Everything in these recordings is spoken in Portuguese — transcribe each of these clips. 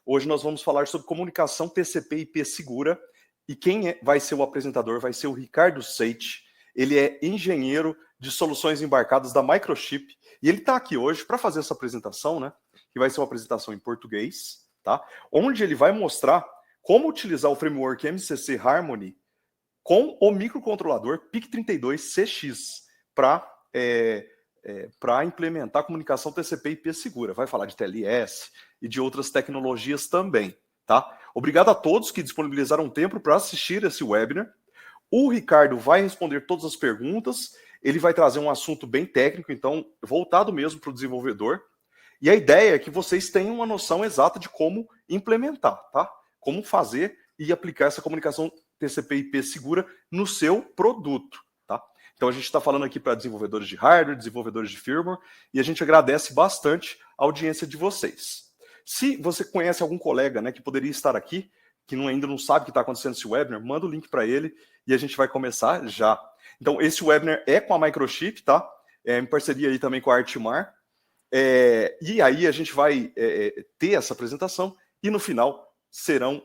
Hoje nós vamos falar sobre comunicação TCP/IP segura e quem vai ser o apresentador vai ser o Ricardo Seitz. Ele é engenheiro de soluções embarcadas da Microchip e ele está aqui hoje para fazer essa apresentação, né? Que vai ser uma apresentação em português, tá? Onde ele vai mostrar como utilizar o framework MCC Harmony com o microcontrolador PIC32CX para implementar a comunicação TCP/IP segura. Vai falar de TLS e de outras tecnologias também, tá? Obrigado a todos que disponibilizaram tempo para assistir esse webinar. O Ricardo vai responder todas as perguntas, ele vai trazer um assunto bem técnico, então voltado mesmo para o desenvolvedor. E a ideia é que vocês tenham uma noção exata de como implementar, tá? Como fazer e aplicar essa comunicação TCP/IP segura no seu produto, tá? Então a gente está falando aqui para desenvolvedores de hardware, desenvolvedores de firmware, e a gente agradece bastante a audiência de vocês. Se você conhece algum colega, né, que poderia estar aqui, que ainda não sabe o que está acontecendo nesse webinar, manda o link para ele e a gente vai começar já. Então esse webinar é com a Microchip, tá? Em parceria aí também com a Artmar. E aí a gente vai ter essa apresentação e no final serão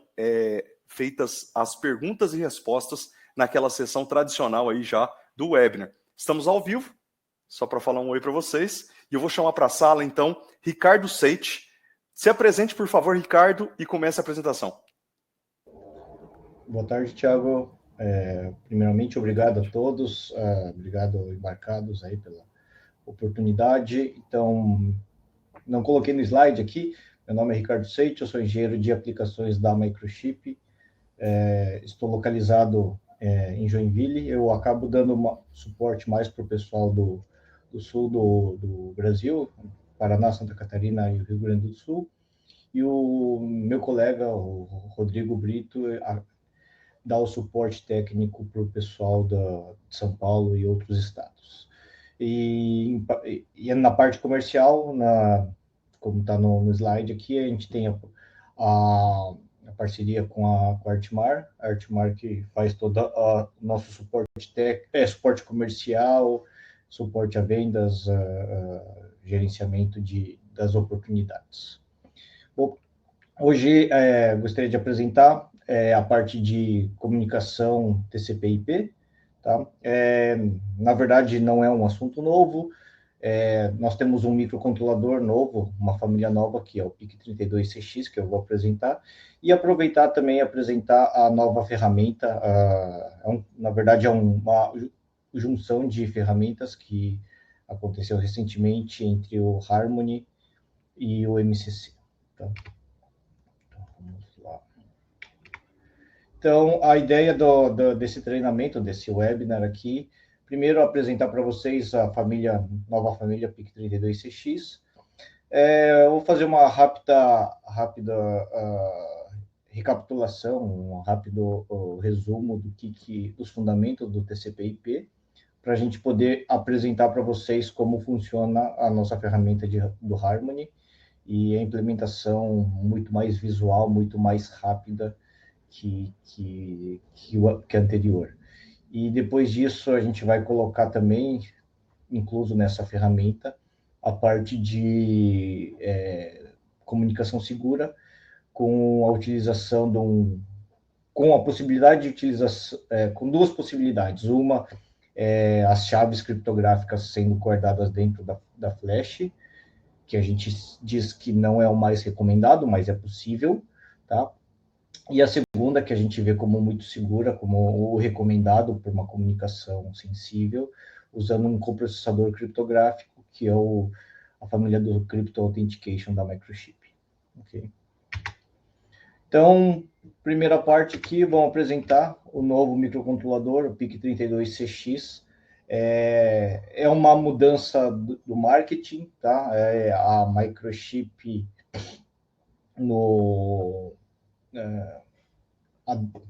feitas as perguntas e respostas naquela sessão tradicional aí já do webinar. Estamos ao vivo, só para falar um oi para vocês, e eu vou chamar para a sala então Ricardo Seitz. Se apresente, por favor, Ricardo, e comece a apresentação. Boa tarde, Thiago. Primeiramente, obrigado a todos, obrigado embarcados aí pela oportunidade. Então, não coloquei no slide aqui, meu nome é Ricardo Seitz, eu sou engenheiro de aplicações da Microchip, estou localizado em Joinville, eu acabo dando suporte mais para o pessoal do sul do Brasil, Paraná, Santa Catarina e o Rio Grande do Sul, e o meu colega, o Rodrigo Brito, dá o suporte técnico para o pessoal de São Paulo e outros estados. E na parte comercial, como está no slide aqui, a gente tem a parceria com a Artmar, que faz todo o nosso suporte comercial, suporte a vendas, gerenciamento das oportunidades. Bom, hoje gostaria de apresentar a parte de comunicação TCP/IP, tá? Na verdade, não é um assunto novo. Nós temos um microcontrolador novo, uma família nova, que é o PIC32CX, que eu vou apresentar, e aproveitar também apresentar a nova ferramenta, na verdade é uma junção de ferramentas que aconteceu recentemente entre o Harmony e o MCC. Tá? Então, vamos lá. Então, a ideia desse treinamento, desse webinar aqui, primeiro apresentar para vocês a nova família PIC32CX. Eu vou fazer uma rápida recapitulação, um rápido resumo dos fundamentos do TCP/IP, para a gente poder apresentar para vocês como funciona a nossa ferramenta do Harmony e a implementação muito mais visual, muito mais rápida que a anterior. E depois disso, a gente vai colocar também, incluso nessa ferramenta, a parte de comunicação segura, com a utilização com a possibilidade de utilização, com duas possibilidades. Uma as chaves criptográficas sendo guardadas dentro da flash, que a gente diz que não é o mais recomendado, mas é possível, tá? E a segunda, que a gente vê como muito segura, como o recomendado por uma comunicação sensível, usando um coprocessador criptográfico, que é a família do Crypto Authentication da Microchip. Okay? Então, primeira parte aqui, vamos apresentar o novo microcontrolador, o PIC32CX. É uma mudança do marketing, tá? A Microchip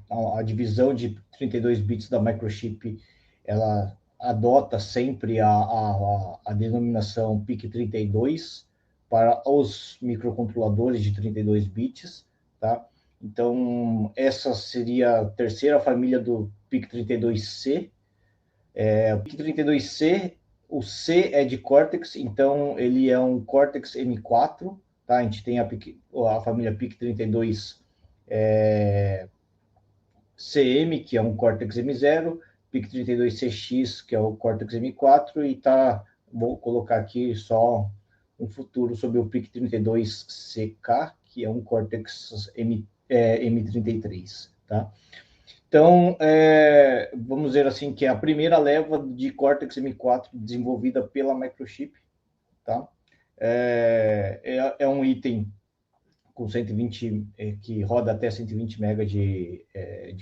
a divisão de 32 bits da Microchip, ela adota sempre a denominação PIC32 para os microcontroladores de 32 bits, tá? Então, essa seria a terceira família do PIC32C. O PIC32C, o C é de Cortex, então ele é um Cortex M4, tá? A gente tem a família PIC32 CM, que é um Cortex M0, PIC32CX, que é o Cortex M4, e vou colocar aqui só um futuro sobre o PIC32CK, que é um Cortex M33, tá? Então, vamos dizer assim, que é a primeira leva de Cortex M4 desenvolvida pela Microchip, tá? É um item com 120, que roda até 120 MB de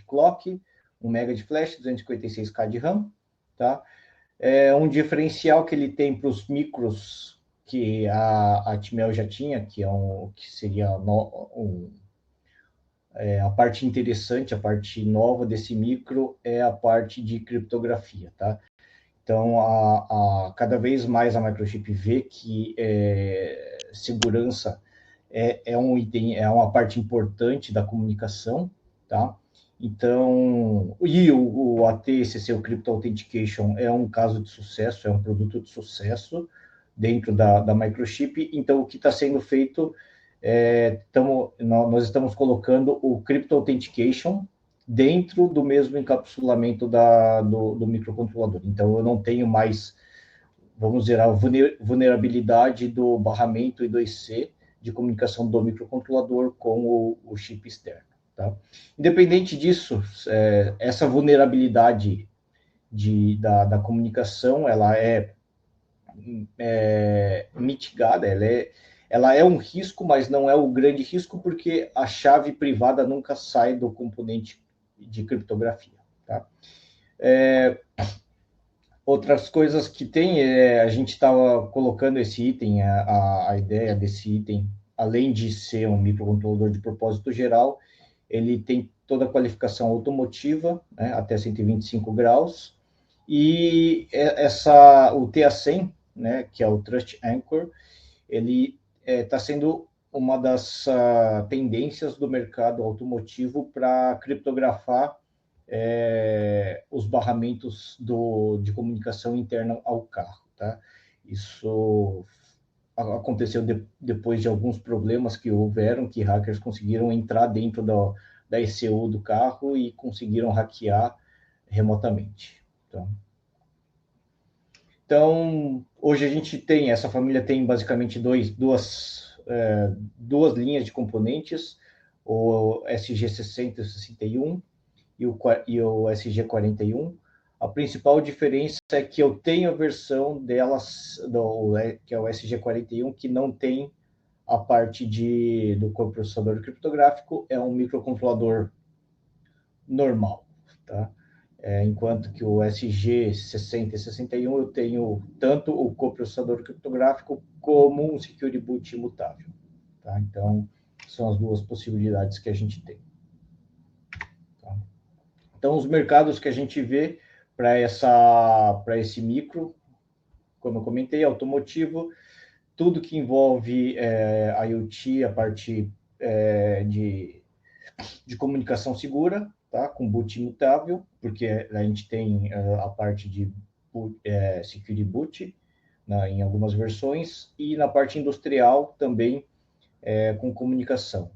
clock, 1 MB de flash, 256K de RAM, tá? Um diferencial que ele tem para os micros que a Atmel já tinha, que seria a parte interessante, a parte nova desse micro é a parte de criptografia, tá? Então, cada vez mais a Microchip vê que segurança um item, é uma parte importante da comunicação, tá? Então, e o ATCC, o Crypto Authentication, é um caso de sucesso, é um produto de sucesso dentro da Microchip. Então, o que está sendo feito, nós estamos colocando o Crypto Authentication dentro do mesmo encapsulamento do microcontrolador. Então, eu não tenho mais, vamos dizer, a vulnerabilidade do barramento I2C de comunicação do microcontrolador com o chip externo. Tá? Independente disso, essa vulnerabilidade da comunicação, ela é mitigada, ela é um risco, mas não é o grande risco, porque a chave privada nunca sai do componente de criptografia. Tá? Outras coisas que tem, a gente estava colocando esse item, a ideia desse item, além de ser um microcontrolador de propósito geral, ele tem toda a qualificação automotiva, né, até 125 graus, e o TA100, né, que é o Trust Anchor, ele está sendo uma das tendências do mercado automotivo para criptografar os barramentos de comunicação interna ao carro, tá? Isso aconteceu depois de alguns problemas que houveram, que hackers conseguiram entrar dentro da ECU do carro e conseguiram hackear remotamente. Então, hoje a gente tem, essa família tem basicamente duas linhas de componentes, o SG60 e 61, e o SG41. A principal diferença é que eu tenho a versão delas, que é o SG41, que não tem a parte do coprocessador criptográfico, é um microcontrolador normal, tá? Enquanto que o SG60 e 61 eu tenho tanto o coprocessador criptográfico como um security boot imutável, tá? Então, são as duas possibilidades que a gente tem. Tá? Então, os mercados que a gente vê para esse micro, como eu comentei, automotivo, tudo que envolve IoT, a parte de comunicação segura, tá? Com boot imutável, porque a gente tem a parte de security boot, né, em algumas versões, e na parte industrial também com comunicação.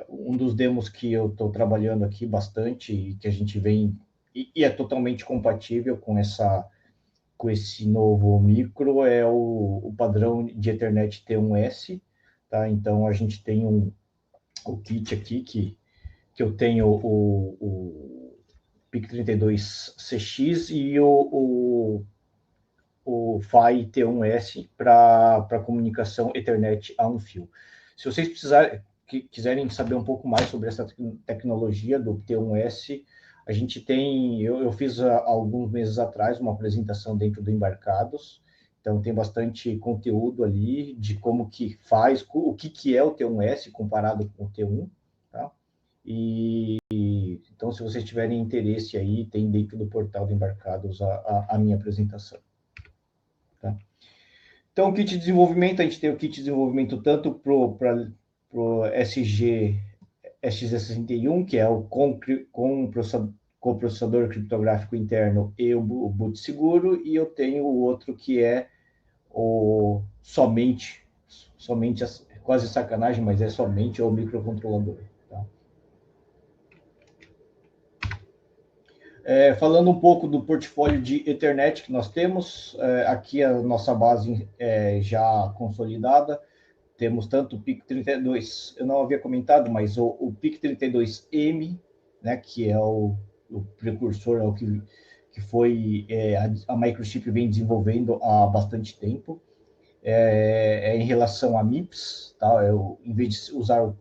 Um dos demos que eu estou trabalhando aqui bastante e que a gente vem e é totalmente compatível com esse novo micro é o padrão de Ethernet T1S, tá? Então a gente tem o kit aqui que eu tenho o PIC32CX e o PHY T1S para comunicação Ethernet a um fio. Se vocês quiserem saber um pouco mais sobre essa tecnologia do T1S, a gente tem, eu fiz alguns meses atrás uma apresentação dentro do Embarcados, então tem bastante conteúdo ali de como que faz, o que é o T1S comparado com o T1, tá? Então, se vocês tiverem interesse aí, tem dentro do portal do Embarcados a minha apresentação. Tá? Então, o kit de desenvolvimento, a gente tem o kit de desenvolvimento tanto para o SG61, que é o com processador criptográfico interno e o boot seguro, e eu tenho o outro que é somente somente, quase sacanagem, mas é somente o microcontrolador. Tá? Falando um pouco do portfólio de Ethernet que nós temos, aqui a nossa base já consolidada, temos tanto o PIC32, eu não havia comentado, mas o PIC32M, né, que é o precursor, é o que foi a Microchip vem desenvolvendo há bastante tempo, em relação a MIPS, tá? Em vez de usar o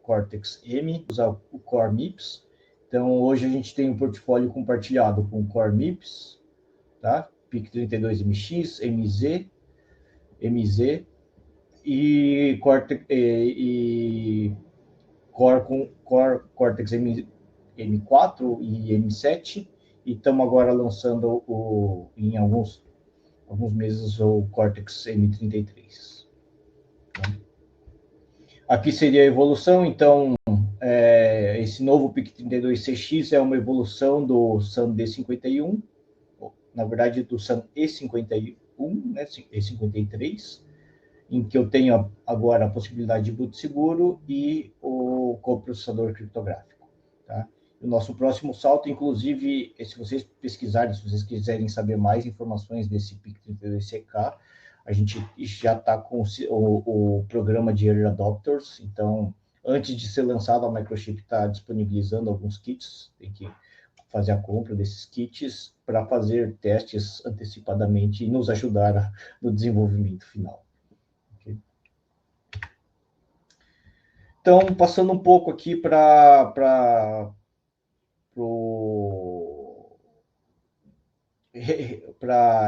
Cortex-M, usar o Core MIPS. Então, hoje a gente tem um portfólio compartilhado com Core MIPS, tá? PIC32MX, MZ e Cortex M4 e M7, e estamos agora lançando em alguns meses o Cortex M33. Aqui seria a evolução, então esse novo PIC32CX é uma evolução do SAN D51, na verdade do SAN E51, né, E53, em que eu tenho agora a possibilidade de boot seguro e o coprocessador criptográfico. Tá? O nosso próximo salto, inclusive, se vocês pesquisarem, se vocês quiserem saber mais informações desse PIC32CK, a gente já está com o programa de Early Adopters, então, antes de ser lançado, a Microchip está disponibilizando alguns kits, tem que fazer a compra desses kits para fazer testes antecipadamente e nos ajudar no desenvolvimento final. Então, passando um pouco aqui para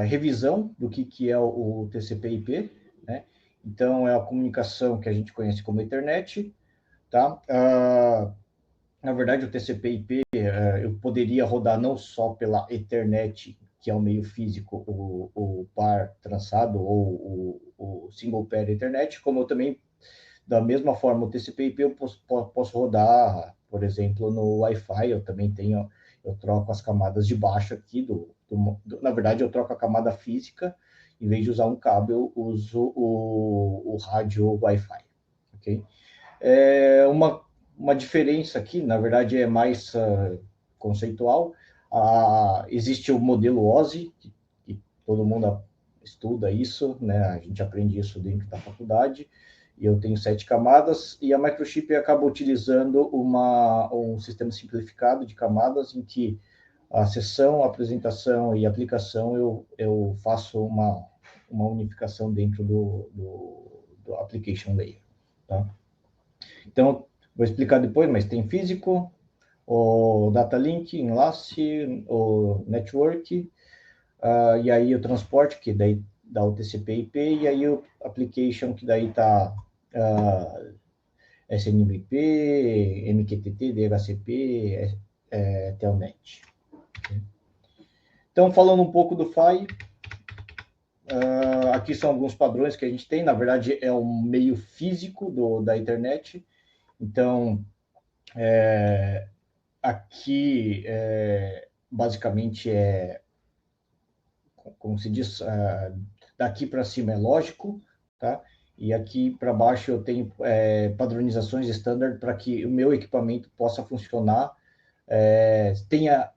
revisão do que é o TCP/IP, né? Então, é a comunicação que a gente conhece como Ethernet, tá? Na verdade, o TCP/IP eu poderia rodar não só pela Ethernet, que é o meio físico, o par trançado ou o single pair Ethernet, como eu também, da mesma forma, o TCP/IP eu posso rodar, por exemplo, no Wi-Fi. Eu troco as camadas de baixo aqui na verdade, eu troco a camada física, em vez de usar um cabo, eu uso o rádio Wi-Fi, ok? Uma diferença aqui, na verdade, é mais conceitual. Existe o modelo OSI, que todo mundo estuda isso, né? A gente aprende isso dentro da faculdade, e eu tenho 7 camadas, e a Microchip acaba utilizando um sistema simplificado de camadas, em que a sessão, a apresentação e a aplicação eu faço uma unificação dentro do application layer. Tá? Então, vou explicar depois, mas tem físico, o data link, enlace, o network, e aí o transporte, que daí dá o TCP/IP, e aí o application, que daí está SNMP, MQTT, DHCP, Telnet. Então, falando um pouco do PHY, aqui são alguns padrões que a gente tem. Na verdade, é um meio físico da internet. Então, aqui, basicamente, como se diz, daqui para cima é lógico, tá? E aqui para baixo eu tenho padronizações standard para que o meu equipamento possa funcionar, tenha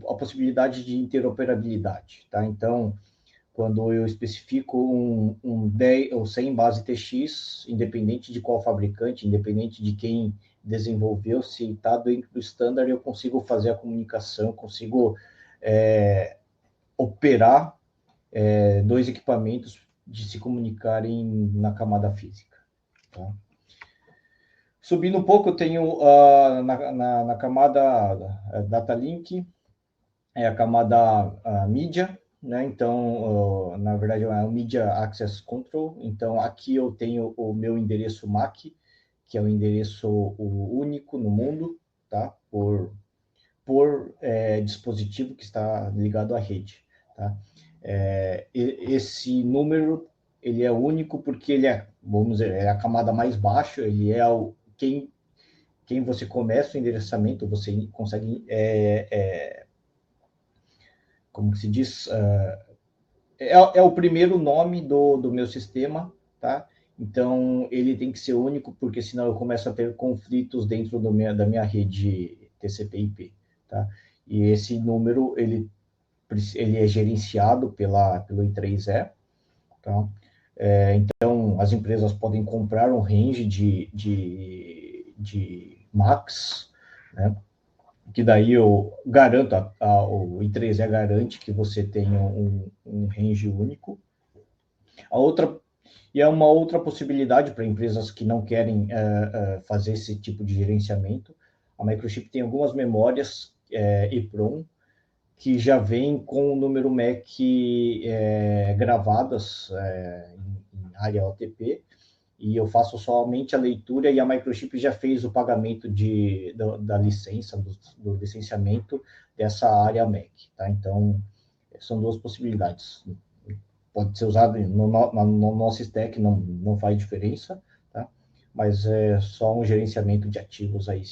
a possibilidade de interoperabilidade, tá? Então, quando eu especifico um 10 ou 100 base TX, independente de qual fabricante, independente de quem desenvolveu, se está dentro do standard, eu consigo fazer a comunicação, consigo operar dois equipamentos de se comunicarem na camada física. Tá? Subindo um pouco, eu tenho na camada Data Link, a camada mídia, né? Então, na verdade, é o Media Access Control. Então, aqui eu tenho o meu endereço MAC, que é o endereço único no mundo, tá? Por dispositivo que está ligado à rede, tá? Esse número, ele é único porque ele vamos dizer, é a camada mais baixa, ele é quem você começa o endereçamento, você consegue, como se diz, é o primeiro nome do meu sistema, tá? Então, ele tem que ser único, porque senão eu começo a ter conflitos dentro da minha rede TCP/IP, tá? E esse número, ele é gerenciado pelo I3E, tá? Então, as empresas podem comprar um range de MACs, né? Que daí eu garanto, o I3E garante que você tenha um range único. E é uma outra possibilidade para empresas que não querem fazer esse tipo de gerenciamento. A Microchip tem algumas memórias EEPROM que já vem com o número MAC gravadas em área OTP, e eu faço somente a leitura, e a Microchip já fez o pagamento da licença, do licenciamento dessa área MAC. Tá? Então, são duas possibilidades. Pode ser usado no nosso stack, não faz diferença, tá? Mas é só um gerenciamento de ativos aí,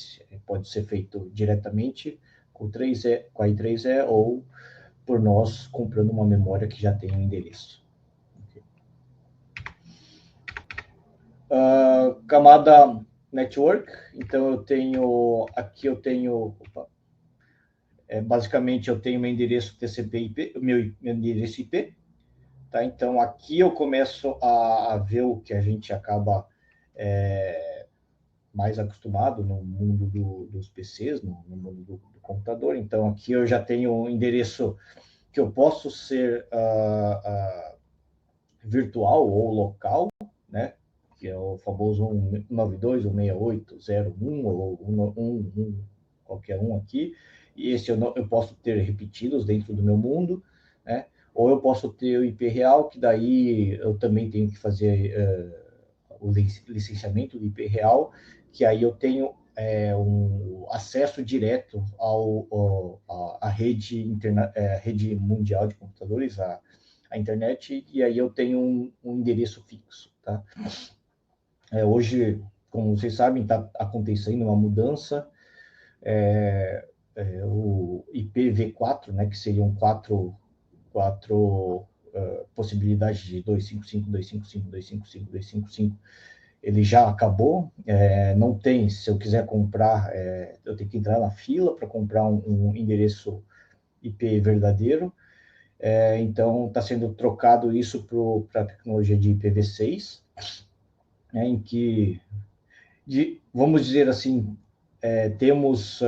pode ser feito diretamente com a I3E ou por nós comprando uma memória que já tem um endereço. Camada network, então basicamente eu tenho meu endereço TCP/IP, meu endereço IP, tá? Então aqui eu começo a ver o que a gente acaba mais acostumado no mundo dos PCs, no mundo do computador. Então aqui eu já tenho um endereço que eu posso ser virtual ou local, né? Que é o famoso 192, 168.0.1 ou 1, qualquer um aqui. E esse eu posso ter repetidos dentro do meu mundo, né? Ou eu posso ter o IP real, que daí eu também tenho que fazer o licenciamento do IP real, que aí eu tenho acesso direto à rede mundial de computadores, a internet, e aí eu tenho um endereço fixo, tá? Hoje, como vocês sabem, está acontecendo uma mudança, o IPv4, né, que seriam quatro possibilidades de 255, 255, 255, 255, ele já acabou, não tem, se eu quiser comprar, eu tenho que entrar na fila para comprar um endereço IP verdadeiro. Então está sendo trocado isso para a tecnologia de IPv6, em que, vamos dizer assim, temos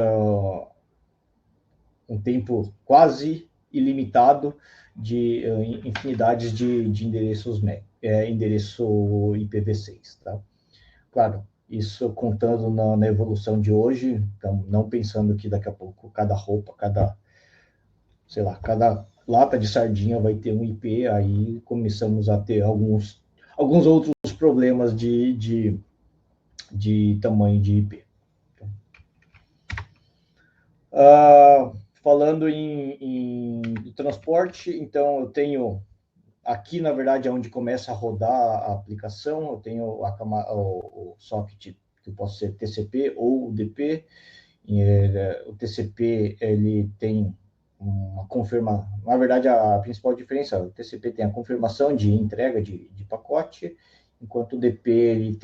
um tempo quase ilimitado de infinidades de endereços endereço IPv6, tá? Claro, isso contando na evolução de hoje, então, não pensando que daqui a pouco cada lata de sardinha vai ter um IP, aí começamos a ter alguns outros problemas de tamanho de IP. Falando em transporte, então eu tenho aqui, na verdade, é onde começa a rodar a aplicação, eu tenho o socket, que pode ser TCP ou UDP. O TCP, ele tem uma confirmação, na verdade, a principal diferença, o TCP tem a confirmação de entrega de pacote, enquanto o DP,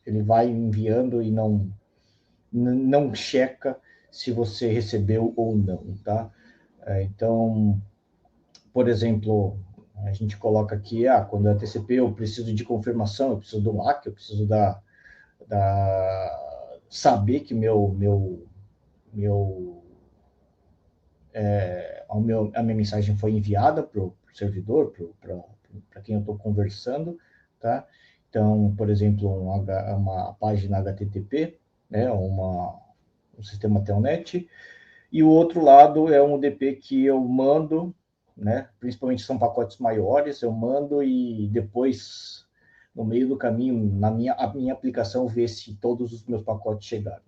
ele vai enviando e não checa se você recebeu ou não, tá? Então, por exemplo, a gente coloca aqui, quando é TCP, eu preciso de confirmação, eu preciso do MAC, eu preciso saber que a minha mensagem foi enviada para o servidor, para quem eu estou conversando, tá? Então, por exemplo, uma página HTTP, né, um sistema Telnet, e o outro lado é um DP que eu mando, né, principalmente são pacotes maiores, eu mando e depois, no meio do caminho, a minha aplicação vê se todos os meus pacotes chegaram.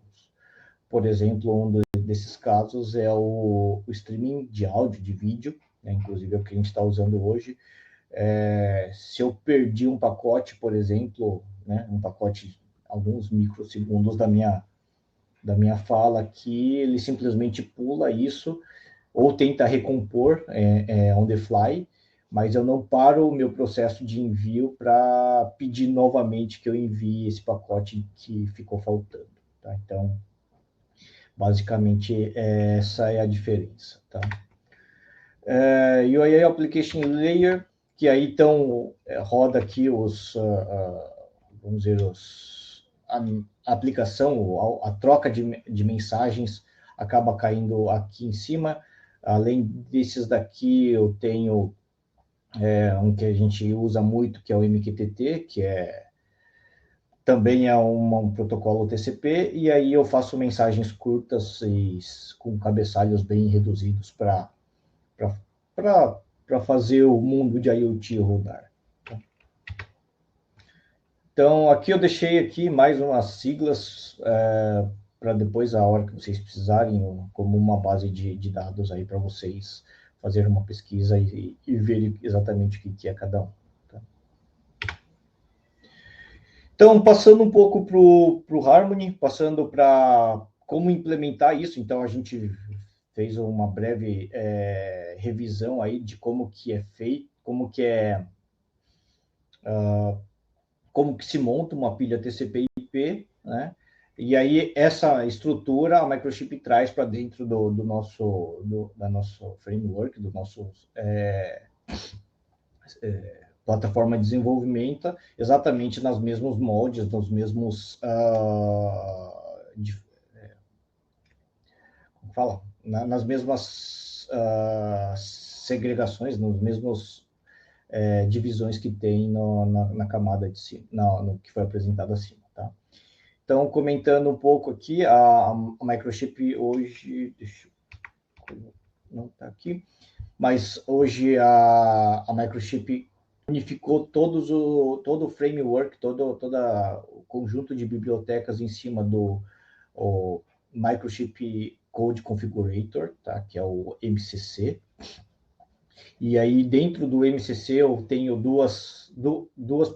Por exemplo, desses casos é o streaming de áudio, de vídeo, né, inclusive é o que a gente está usando hoje. Se eu perdi um pacote, por exemplo, né, um pacote, alguns microsegundos da minha fala aqui, ele simplesmente pula isso, ou tenta recompor on the fly, mas eu não paro o meu processo de envio para pedir novamente que eu envie esse pacote que ficou faltando. Tá? Então, basicamente, essa é a diferença. Tá? UIA Application Layer, que aí então roda aqui vamos dizer, a aplicação, a troca de mensagens acaba caindo aqui em cima. Além desses daqui, eu tenho um que a gente usa muito, que é o MQTT, que também é um protocolo TCP, e aí eu faço mensagens curtas e com cabeçalhos bem reduzidos para fazer o mundo de IoT rodar. Então, aqui eu deixei aqui mais umas siglas para depois, a hora que vocês precisarem, como uma base de dados aí para vocês fazerem uma pesquisa e verem exatamente o que é cada um. Tá? Então, passando um pouco para o Harmony, passando para como implementar isso, então a gente fez uma breve revisão aí de como que é feito, como que se monta uma pilha TCP/IP, né? E aí essa estrutura a Microchip traz para dentro do nosso framework, do nosso plataforma de desenvolvimento, exatamente nos mesmos moldes, nos mesmos como fala? Nas mesmas segregações, nos mesmos divisões que tem na camada de cima, no que foi apresentado acima, tá? Então, comentando um pouco aqui, a Microchip hoje, não está aqui, mas hoje a Microchip unificou todo o framework, todo o conjunto de bibliotecas em cima do Microchip Code Configurator, tá? Que é o MCC. E aí, dentro do MCC, eu tenho duas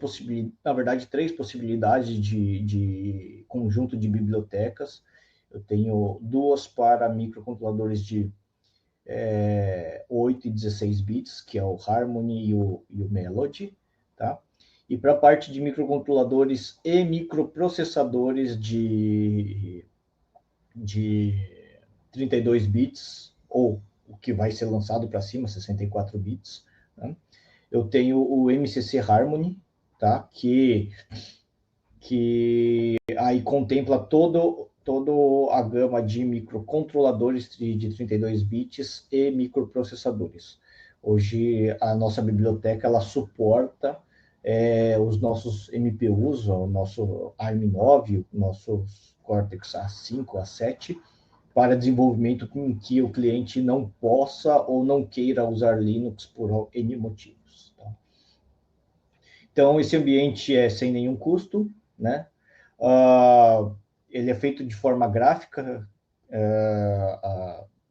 possibilidades, na verdade, três possibilidades de conjunto de bibliotecas. Eu tenho duas para microcontroladores de 8 e 16 bits, que é o Harmony e o Melody, tá? E para a parte de microcontroladores e microprocessadores de 32 bits, ou o que vai ser lançado para cima, 64 bits, né? Eu tenho o MCC Harmony, tá? Que aí contempla toda a gama de microcontroladores de 32 bits e microprocessadores. Hoje, a nossa biblioteca ela suporta os nossos MPUs, o nosso ARM9, o nosso Cortex A5, A7, para desenvolvimento em que o cliente não possa ou não queira usar Linux por N motivos. Tá? Então, esse ambiente é sem nenhum custo, né? Ele é feito de forma gráfica,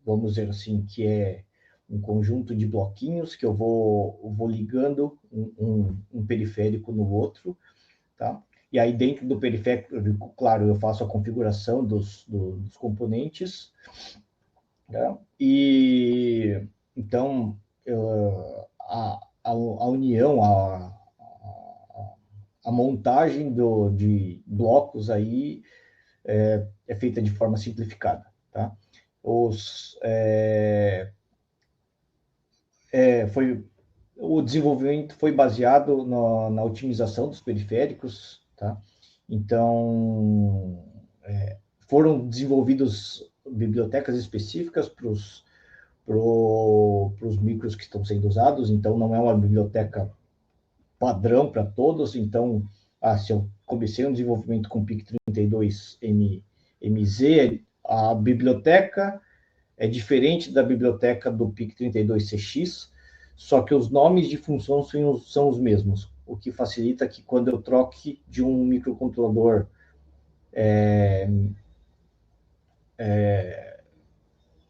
vamos dizer assim, que é um conjunto de bloquinhos que eu vou ligando um periférico no outro, tá? E aí dentro do periférico, claro, eu faço a configuração dos componentes, tá? E então a união, a montagem de blocos aí é feita de forma simplificada, tá? O desenvolvimento foi baseado na otimização dos periféricos, tá? Então, foram desenvolvidas bibliotecas específicas para os micros que estão sendo usados, então não é uma biblioteca padrão para todos, então, se eu comecei um desenvolvimento com PIC32MZ, a biblioteca é diferente da biblioteca do PIC32CX, só que os nomes de função são os mesmos, o que facilita que quando eu troque de um microcontrolador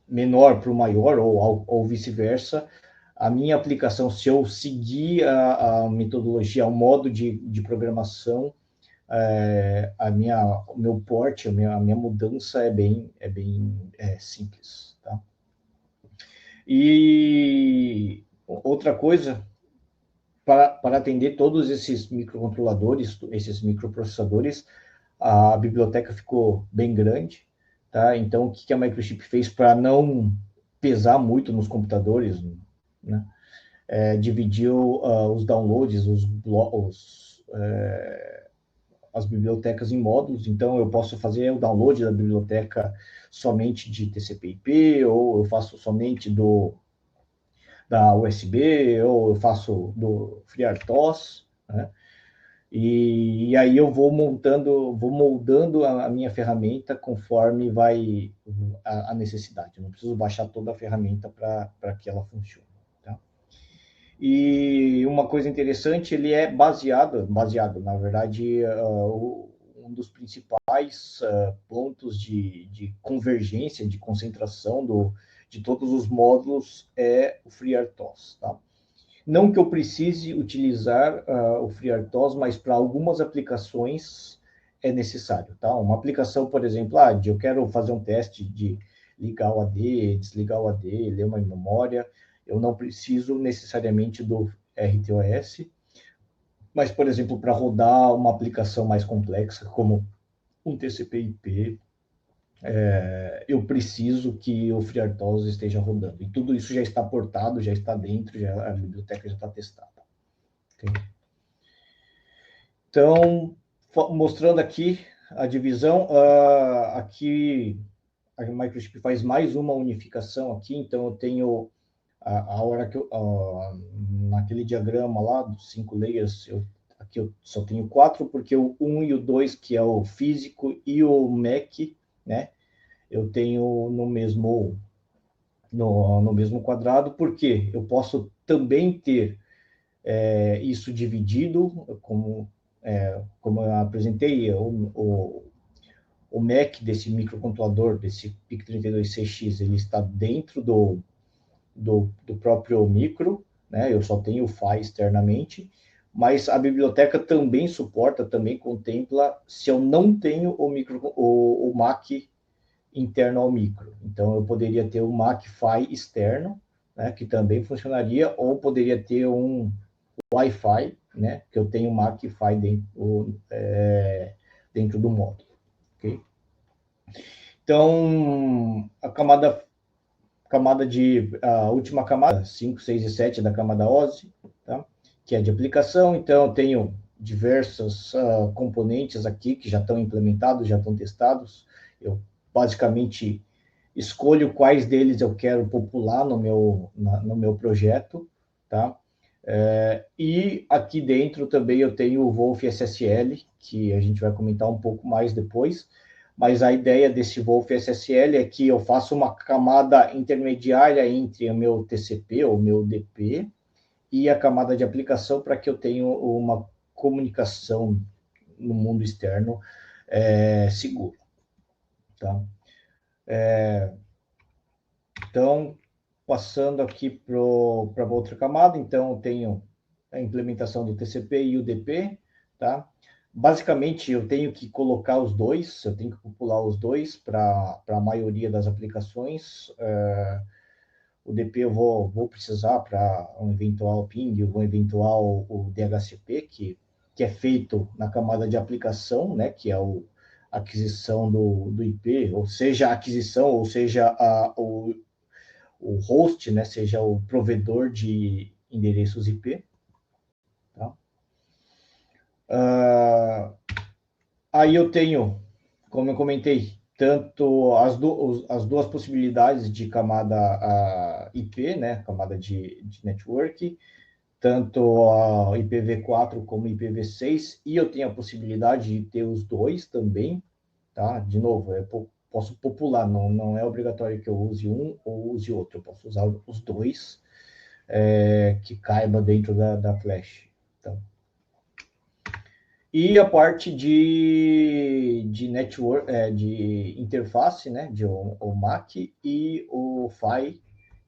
menor para o maior, ou vice-versa, a minha aplicação, se eu seguir a metodologia, o modo de programação, o meu port, a minha mudança é bem simples. Tá? E outra coisa para atender todos esses microcontroladores, esses microprocessadores, a biblioteca ficou bem grande, tá? Então, o que a Microchip fez para não pesar muito nos computadores, né? Dividiu os downloads, as bibliotecas em módulos. Então, eu posso fazer o download da biblioteca somente de TCP/IP, ou eu faço somente da USB, ou eu faço do FreeRTOS, né? E aí eu vou moldando a minha ferramenta conforme vai a necessidade. Eu não preciso baixar toda a ferramenta para que ela funcione. Tá? E uma coisa interessante, ele é baseado, na verdade, um dos principais pontos de convergência, de concentração de todos os módulos é o FreeRTOS. Tá? Não que eu precise utilizar o FreeRTOS, mas para algumas aplicações é necessário. Tá? Uma aplicação, por exemplo, eu quero fazer um teste de ligar o AD, desligar o AD, ler uma memória, eu não preciso necessariamente do RTOS, mas, por exemplo, para rodar uma aplicação mais complexa, como um TCP/IP, eu preciso que o FreeRTOS esteja rodando. E tudo isso já está portado, já está dentro, a biblioteca já está testada. Okay? Então, mostrando aqui a divisão, aqui a Microchip faz mais uma unificação aqui, então eu tenho a hora que naquele diagrama lá dos 5 layers, aqui eu só tenho 4, porque o 1 e o 2, que é o físico, e o MEC, né, eu tenho no mesmo quadrado, porque eu posso também ter isso dividido, como eu apresentei, o MEC desse microcontrolador, desse PIC32CX, ele está dentro do próprio micro, né? Eu só tenho o PHY externamente, mas a biblioteca também suporta, também contempla se eu não tenho o MAC interno ao micro. Então, eu poderia ter um MAC PHY externo, né, que também funcionaria, ou poderia ter um Wi-Fi, né, que eu tenho MAC PHY dentro do módulo. Okay? Então, a última camada, 5, 6 e 7 da camada OSI, tá? Que é de aplicação. Então, eu tenho diversos componentes aqui que já estão implementados, já estão testados. Eu basicamente escolho quais deles eu quero popular no meu projeto, tá? E aqui dentro também eu tenho o Wolf SSL, que a gente vai comentar um pouco mais depois, mas a ideia desse Wolf SSL é que eu faço uma camada intermediária entre o meu TCP, ou meu DP, e a camada de aplicação para que eu tenha uma comunicação no mundo externo segura. Tá? Então, passando aqui para outra camada, então eu tenho a implementação do TCP e o DP, tá? Basicamente, eu tenho que colocar os dois, eu tenho que popular os dois para a maioria das aplicações. O DP eu vou precisar para um eventual ping, um eventual o DHCP, que é feito na camada de aplicação, né, que é a aquisição do IP, ou seja, a aquisição, ou seja, o host, né, seja o provedor de endereços IP. Tá? Aí eu tenho, como eu comentei, tanto as duas possibilidades de camada IP, né, camada de network, tanto a IPv4 como IPv6, e eu tenho a possibilidade de ter os dois também, tá? De novo, eu posso popular, não é obrigatório que eu use um ou use outro, eu posso usar os dois que caiba dentro da flash. Então, e a parte de network, de interface, né, o MAC e o PHY.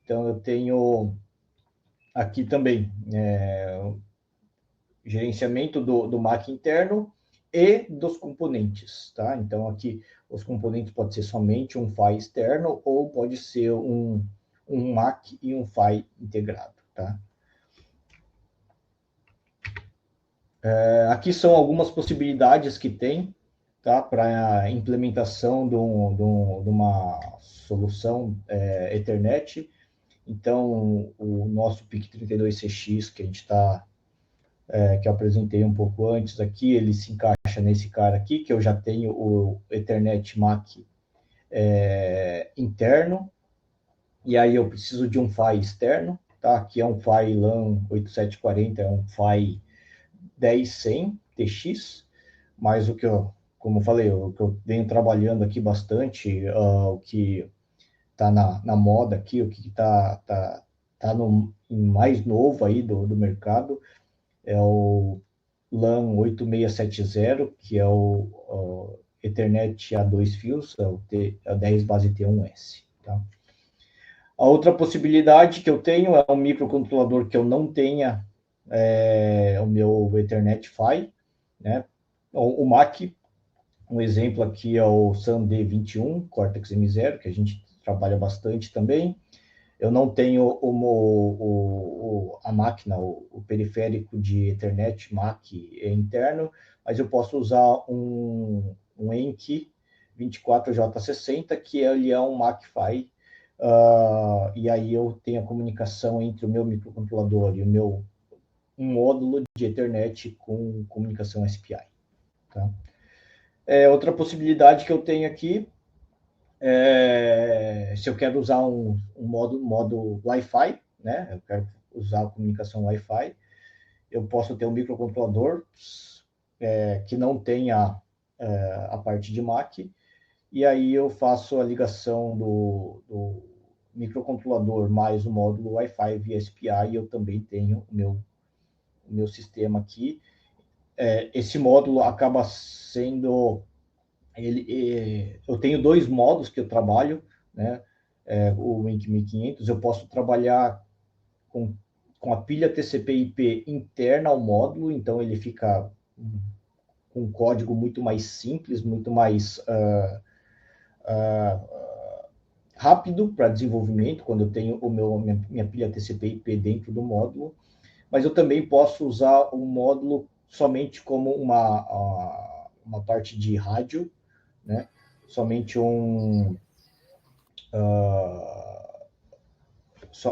Então, eu tenho aqui também gerenciamento do MAC interno e dos componentes, tá? Então, aqui, os componentes pode ser somente um PHY externo ou pode ser um MAC e um PHY integrado, tá? Aqui são algumas possibilidades que tem, tá, para implementação de uma solução Ethernet. Então, o nosso PIC32CX, que a gente está, que eu apresentei um pouco antes aqui, ele se encaixa nesse cara aqui, que eu já tenho o Ethernet MAC interno, e aí eu preciso de um PHY externo, tá? Aqui é um PHY LAN 8740, é um PHY 1010 TX, mas o que eu, como eu falei, o que eu venho trabalhando aqui bastante, o que está na moda aqui, o que tá no mais novo aí do mercado, é o LAN 8670, que é o Ethernet a dois fios, é o 10 base T1S. Tá? A outra possibilidade que eu tenho é um microcontrolador que eu não tenha o meu Ethernet PHY, né? O MAC, um exemplo aqui é o SAN-D21, Cortex M0, que a gente trabalha bastante também. Eu não tenho a máquina, o periférico de Ethernet MAC interno, mas eu posso usar um Enki 24J60, que ele é um MAC PHY, e aí eu tenho a comunicação entre o meu microcontrolador e o meu um módulo de Ethernet com comunicação SPI. Tá? Outra possibilidade que eu tenho aqui se eu quero usar um modo Wi-Fi, né? Eu quero usar a comunicação Wi-Fi, eu posso ter um microcontrolador que não tenha a parte de MAC, e aí eu faço a ligação do microcontrolador mais o módulo Wi-Fi via SPI, e eu também tenho o meu sistema aqui. Esse módulo acaba sendo eu tenho dois modos que eu trabalho, né? O Wink 1500, eu posso trabalhar com a pilha TCP/IP interna ao módulo, então ele fica com um código muito mais simples, muito mais rápido para desenvolvimento, quando eu tenho minha pilha TCP/IP dentro do módulo, mas eu também posso usar o módulo somente como uma parte de rádio, né? Somente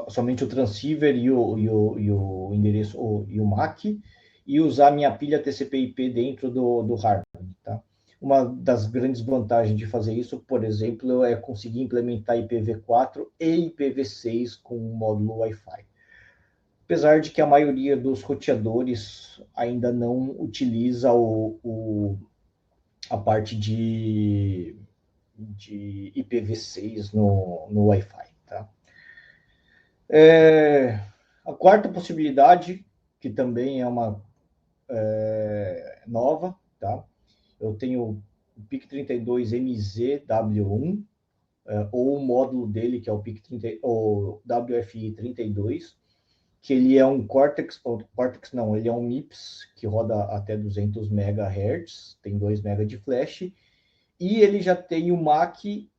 somente o transceiver e o endereço e o MAC, e usar minha pilha TCP/IP dentro do hardware. Tá? Uma das grandes vantagens de fazer isso, por exemplo, é conseguir implementar IPv4 e IPv6 com o módulo Wi-Fi. Apesar de que a maioria dos roteadores ainda não utiliza a parte de IPv6 no Wi-Fi. Tá? A quarta possibilidade, que também é uma nova, tá? Eu tenho o PIC32MZW1, ou o módulo dele, que é o WFI32, que ele é um Cortex não, ele é um MIPS, que roda até 200 MHz, tem 2 MB de flash, e ele já tem o MAC,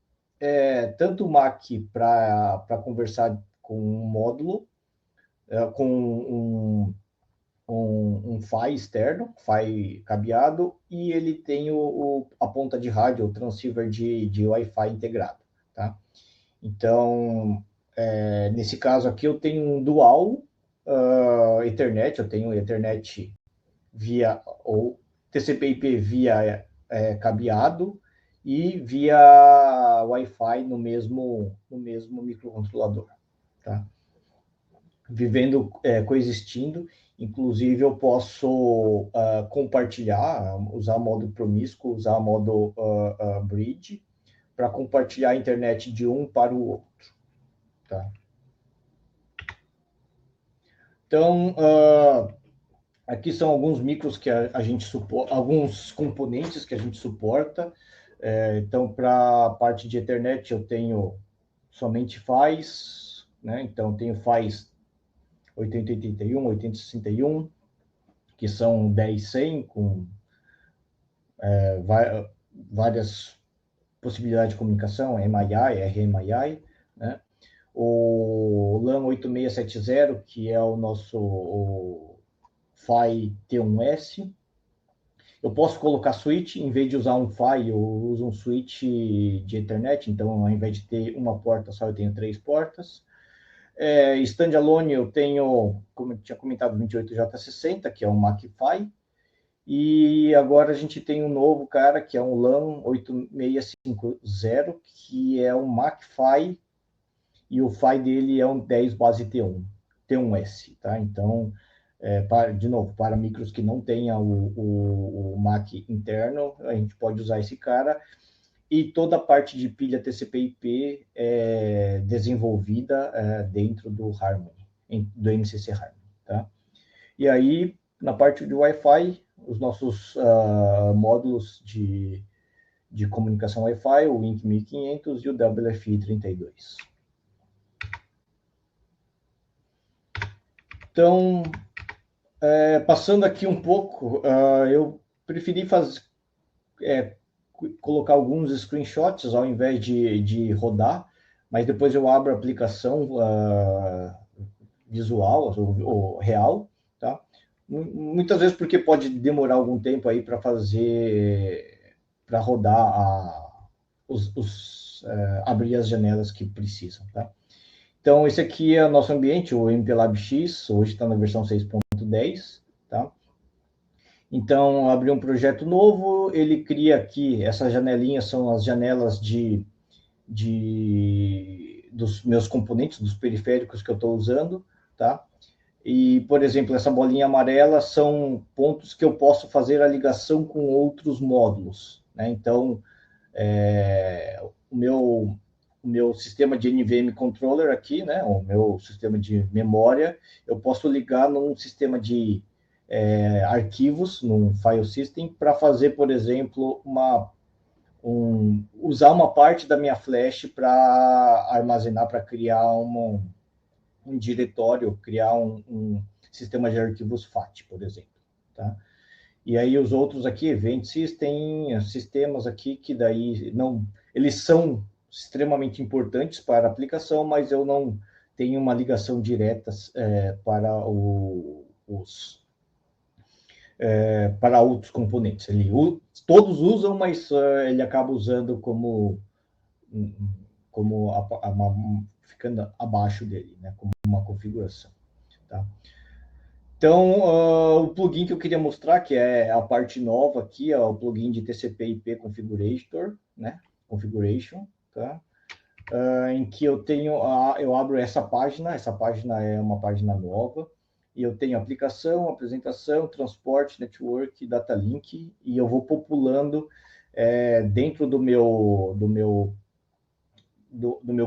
tanto o MAC para conversar com um módulo, com um PHY externo, PHY cabeado, e ele tem a ponta de rádio, o transceiver de Wi-Fi integrado. Tá? Então, nesse caso aqui, eu tenho um dual Ethernet, eu tenho Ethernet via ou TCP/IP via cabeado e via Wi-Fi no mesmo microcontrolador, tá? Vivendo, coexistindo, inclusive eu posso compartilhar, usar modo promíscuo, usar modo bridge, para compartilhar a internet de um para o outro, tá? Então, aqui são alguns micros que a gente suporta, alguns componentes que a gente suporta. Então, para a parte de Ethernet, eu tenho somente PHYs, né? Então, tenho PHYs 8081, 8061, que são 1010, com várias possibilidades de comunicação, MII, RMII, né? O LAN 8670, que é o nosso PHY T1S. Eu posso colocar switch, em vez de usar um PHY, eu uso um switch de Ethernet, então ao invés de ter uma porta só, eu tenho 3 portas. Standalone eu tenho, como eu tinha comentado, 28J60, que é um MAC-PHY. E agora a gente tem um novo cara, que é um LAN 8650, que é um MAC-PHY, e o PHY dele é um 10 base T1S, tá? Então, de novo, para micros que não tenham o MAC interno, a gente pode usar esse cara. E toda a parte de pilha TCP/IP é desenvolvida dentro do Harmony, do MCC Harmony, tá? E aí, na parte de Wi-Fi, os nossos módulos de comunicação Wi-Fi, o WINC 1500 e o WFI 32. Então, passando aqui um pouco, eu preferi colocar alguns screenshots ao invés de rodar, mas depois eu abro a aplicação visual, ou real, tá? Muitas vezes porque pode demorar algum tempo aí para rodar abrir as janelas que precisam, tá? Então, esse aqui é o nosso ambiente, o MPLAB X, hoje está na versão 6.10, tá? Então, abri um projeto novo, ele cria aqui, essas janelinhas são as janelas dos meus componentes, dos periféricos que eu estou usando, tá? E, por exemplo, essa bolinha amarela são pontos que eu posso fazer a ligação com outros módulos, né? Então, o meu sistema de NVMe controller aqui, né? O meu sistema de memória, eu posso ligar num sistema de arquivos, num file system, para fazer, por exemplo, usar uma parte da minha flash para armazenar, para criar um diretório, criar um sistema de arquivos FAT, por exemplo, tá? E aí os outros aqui, Event System, sistemas aqui que daí não, eles são extremamente importantes para a aplicação, mas eu não tenho uma ligação direta para para outros componentes. Todos usam, mas ele acaba usando ficando abaixo dele, né, como uma configuração, tá? Então, o plugin que eu queria mostrar, que é a parte nova aqui, é o plugin de TCP/IP Configurator, né? Configuration, tá? Em que eu abro essa página é uma página nova, e eu tenho aplicação, apresentação, transporte, network, data link, e eu vou populando dentro do meu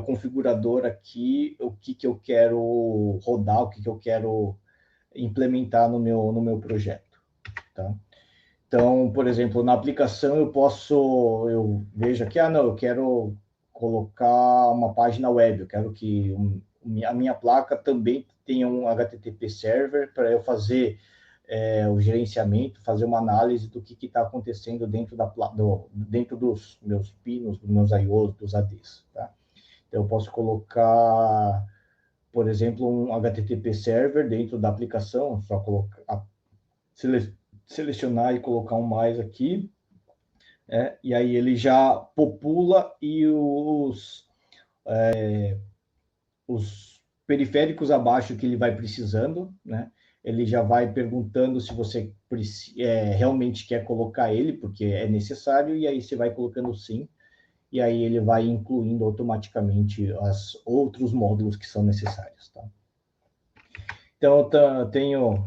configurador aqui o que eu quero rodar, o que eu quero implementar no meu projeto, tá? Então, por exemplo, na aplicação eu vejo aqui, não, eu quero colocar uma página web, eu quero que a minha placa também tenha um HTTP server para eu fazer o gerenciamento, fazer uma análise do que está acontecendo dentro dos meus pinos, dos meus IOs, dos ADs, tá? Então, eu posso colocar, por exemplo, um HTTP server dentro da aplicação, só selecionar e colocar um mais aqui, e aí ele já popula e os periféricos abaixo que ele vai precisando, né? Ele já vai perguntando se você realmente quer colocar ele, porque é necessário, e aí você vai colocando sim, e aí ele vai incluindo automaticamente os outros módulos que são necessários, tá? Então, eu tenho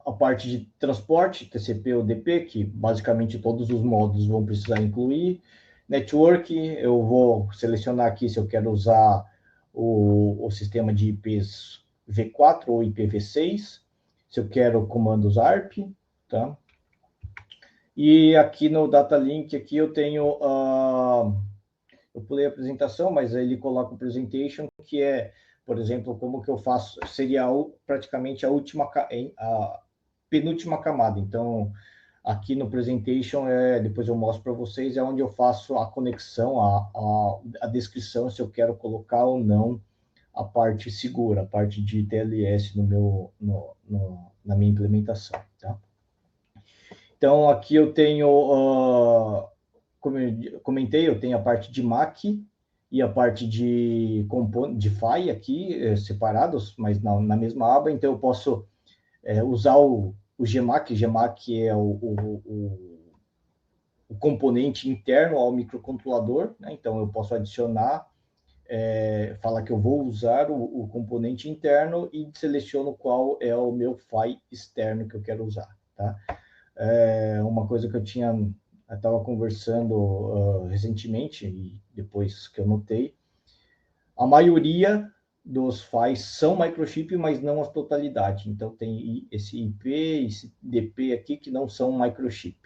a parte de transporte, TCP ou DP, que basicamente todos os módulos vão precisar incluir. Network, eu vou selecionar aqui se eu quero usar o sistema de IPs V4 ou IPv6, se eu quero comandos ARP, tá? E aqui no Data Link, aqui eu tenho, eu pulei a apresentação, mas ele coloca o presentation, que é, por exemplo, como que eu faço, seria praticamente a penúltima camada. Então, aqui no presentation, depois eu mostro para vocês, é onde eu faço a conexão, a descrição, se eu quero colocar ou não a parte segura, a parte de TLS na minha implementação. Tá? Então, aqui eu tenho, como eu comentei, eu tenho a parte de MAC e a parte de PHY aqui, separados, mas na mesma aba. Então, eu posso usar o GMAC. GMAC é o componente interno ao microcontrolador, né? Então, eu posso adicionar, falar que eu vou usar o componente interno e seleciono qual é o meu PHY externo que eu quero usar, tá? Uma coisa que eu estava conversando recentemente, e depois que eu notei, a maioria dos PHYs são microchip, mas não a totalidade. Então, tem esse IP, esse DP aqui, que não são microchip,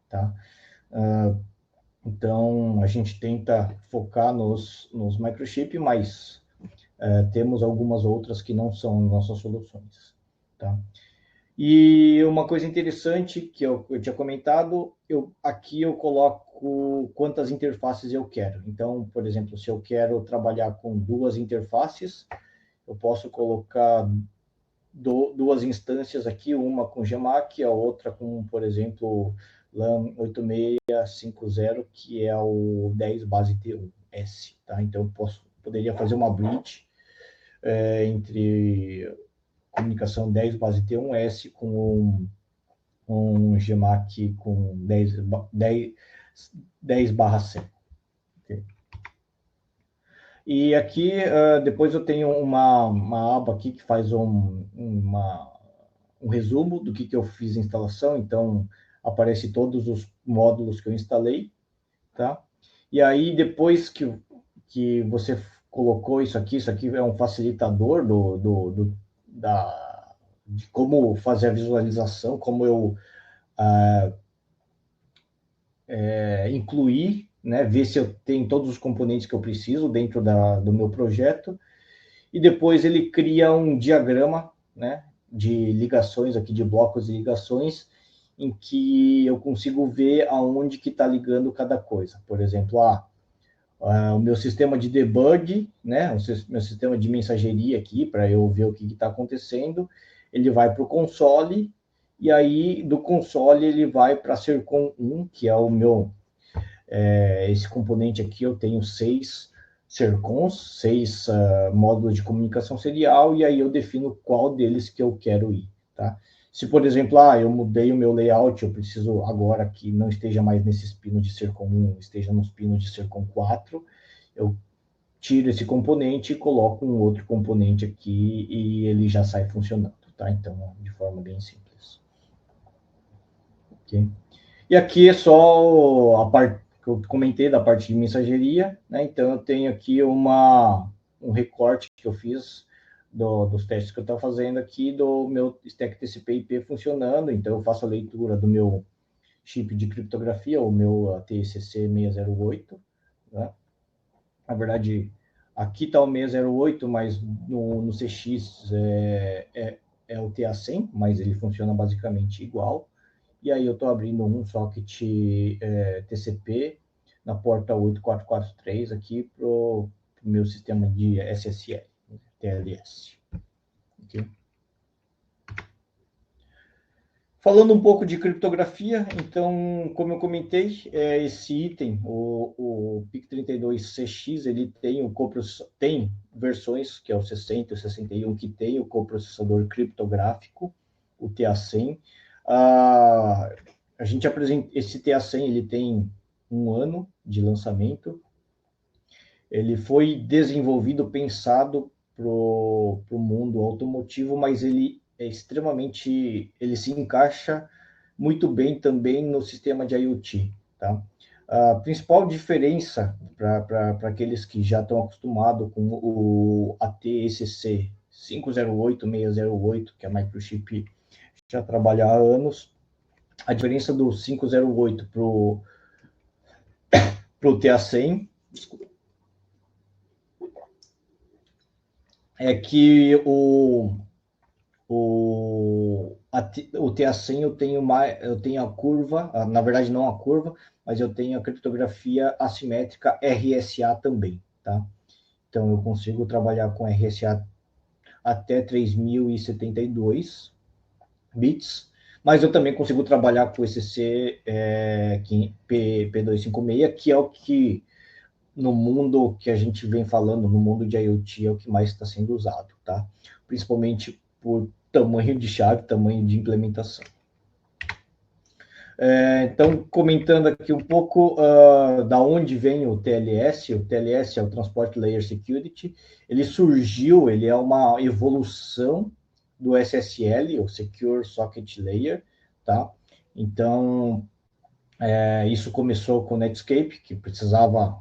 tá? Então, a gente tenta focar nos microchip, mas temos algumas outras que não são nossas soluções, tá? E uma coisa interessante que eu tinha comentado, aqui eu coloco quantas interfaces eu quero. Então, por exemplo, se eu quero trabalhar com 2 interfaces, eu posso colocar duas instâncias aqui, uma com GMAC, a outra com, por exemplo, LAN 8650, que é o 10 base T1S. Tá? Então, eu poderia fazer uma bridge entre comunicação 10 base T1S com um GMAC com 10/100. Okay. E aqui, depois eu tenho uma aba aqui que faz um resumo do que eu fiz a instalação. Então, aparece todos os módulos que eu instalei, tá? E aí, depois que você colocou isso aqui é um facilitador de como fazer a visualização, como eu incluir, né, ver se eu tenho todos os componentes que eu preciso dentro do meu projeto, e depois ele cria um diagrama, né, de ligações aqui, de blocos de ligações, em que eu consigo ver aonde que está ligando cada coisa. Por exemplo, o meu sistema de debug, né, meu sistema de mensageria aqui, para eu ver o que está acontecendo, ele vai para o console, e aí do console ele vai para a Sercom 1, que é o meu, esse componente aqui. Eu tenho 6 Sercons, 6 módulos de comunicação serial, e aí eu defino qual deles que eu quero ir, tá? Se, por exemplo, eu mudei o meu layout, eu preciso agora que não esteja mais nesses pinos de Sercom 1, esteja nos pinos de Sercom 4, eu tiro esse componente e coloco um outro componente aqui e ele já sai funcionando, tá? Então, de forma bem simples. Ok? E aqui é só a parte que eu comentei da parte de mensageria, né? Então, eu tenho aqui um recorte que eu fiz dos testes que eu estou fazendo aqui do meu stack TCP/IP funcionando. Então, eu faço a leitura do meu chip de criptografia, o meu TCC 608, né? Na verdade, aqui está o 608, mas no CX é o TA100, mas ele funciona basicamente igual. E aí eu estou abrindo um socket TCP na porta 8443 aqui para o meu sistema de SSL, TLS. Okay? Falando um pouco de criptografia, então, como eu comentei, esse item, o PIC32CX, ele tem versões, que é o 60 e o 61, que tem o coprocessador criptográfico, o TA100. A gente apresenta esse TA100, ele tem 1 ano de lançamento. Ele foi desenvolvido, pensado para o mundo automotivo, mas ele ele se encaixa muito bem também no sistema de IoT, tá? A principal diferença para aqueles que já estão acostumados com o ATECC 508, 608, que a Microchip já trabalha há anos, a diferença do 508 para o TA100 é que o TA100 eu tenho a curva, na verdade não a curva, mas eu tenho a criptografia assimétrica RSA também, tá? Então, eu consigo trabalhar com RSA até 3072 bits, mas eu também consigo trabalhar com ECC P256, que é o que no mundo que a gente vem falando, no mundo de IoT, é o que mais está sendo usado, tá? Principalmente por tamanho de chave, tamanho de implementação. Então, comentando aqui um pouco da onde vem o TLS é o Transport Layer Security. Ele surgiu, ele é uma evolução do SSL, o Secure Socket Layer, tá? Então, isso começou com o Netscape, que precisava,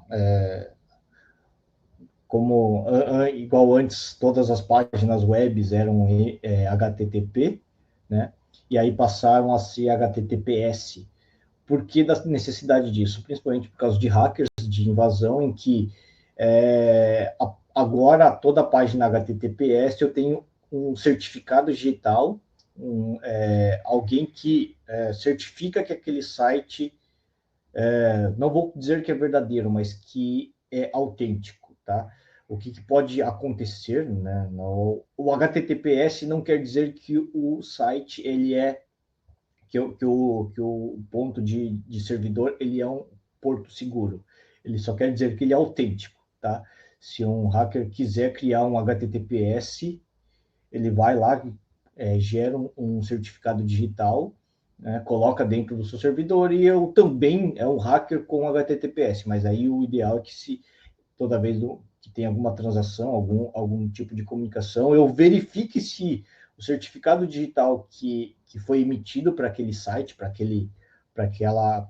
igual antes, todas as páginas web eram HTTP, né? E aí passaram a ser HTTPS. Por que da necessidade disso? Principalmente por causa de hackers, de invasão, em que agora toda a página HTTPS eu tenho um certificado digital, alguém que certifica que aquele site, não vou dizer que é verdadeiro, mas que é autêntico, tá? O que pode acontecer, né? O HTTPS não quer dizer que o site ele é que o ponto de servidor ele é um porto seguro. Ele só quer dizer que ele é autêntico, tá? Se um hacker quiser criar um HTTPS, ele vai lá, gera um certificado digital, né, coloca dentro do seu servidor, e eu também é um hacker com HTTPS, mas aí o ideal é que se toda vez que tem alguma transação, algum tipo de comunicação, eu verifique se o certificado digital que foi emitido para aquele site, para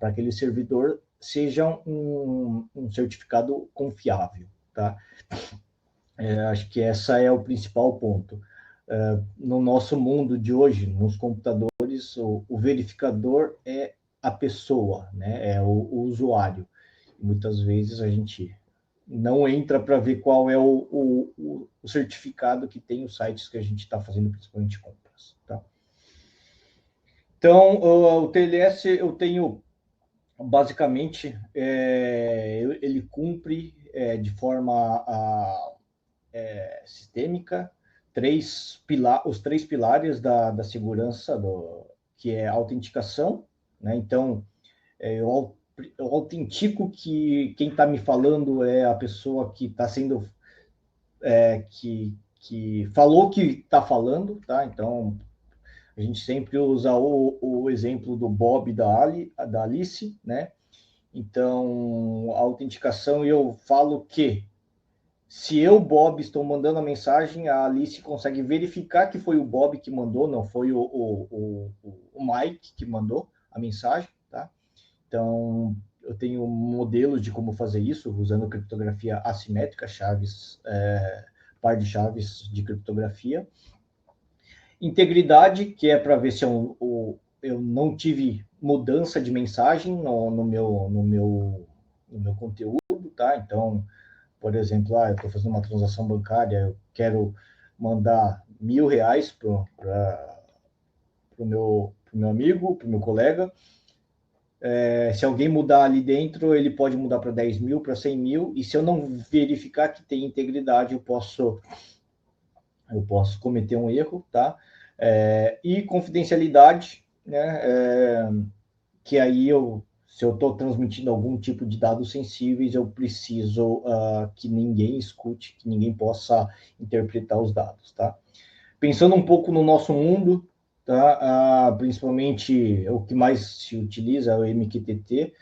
aquele servidor, seja um certificado confiável, tá? Acho que essa é o principal ponto. No nosso mundo de hoje, nos computadores, o verificador é a pessoa, né? É o usuário. Muitas vezes a gente não entra para ver qual é o certificado que tem os sites que a gente está fazendo, principalmente compras. Tá? Então, o TLS eu tenho, basicamente, ele cumpre de forma sistêmica os três pilares da segurança, que é a autenticação, né? Então, eu autentico que quem está me falando é a pessoa que está sendo que falou que está falando, tá? Então a gente sempre usa o exemplo do Bob da Alice, né? Então a autenticação, eu falo que se eu, Bob, estou mandando a mensagem, a Alice consegue verificar que foi o Bob que mandou, não foi o Mike que mandou a mensagem, tá? Então, eu tenho modelos de como fazer isso, usando criptografia assimétrica, par de chaves de criptografia. Integridade, que é para ver se eu não tive mudança de mensagem no meu conteúdo, tá? Então, por exemplo, eu estou fazendo uma transação bancária, eu quero mandar R$ 1.000 para o meu amigo, para o meu colega. Se alguém mudar ali dentro, ele pode mudar para 10 mil, para 100 mil, e se eu não verificar que tem integridade, eu posso cometer um erro, tá? E confidencialidade, né? Que aí se eu estou transmitindo algum tipo de dados sensíveis, eu preciso que ninguém escute, que ninguém possa interpretar os dados, tá? Pensando um pouco no nosso mundo, tá? Principalmente o que mais se utiliza é o MQTT,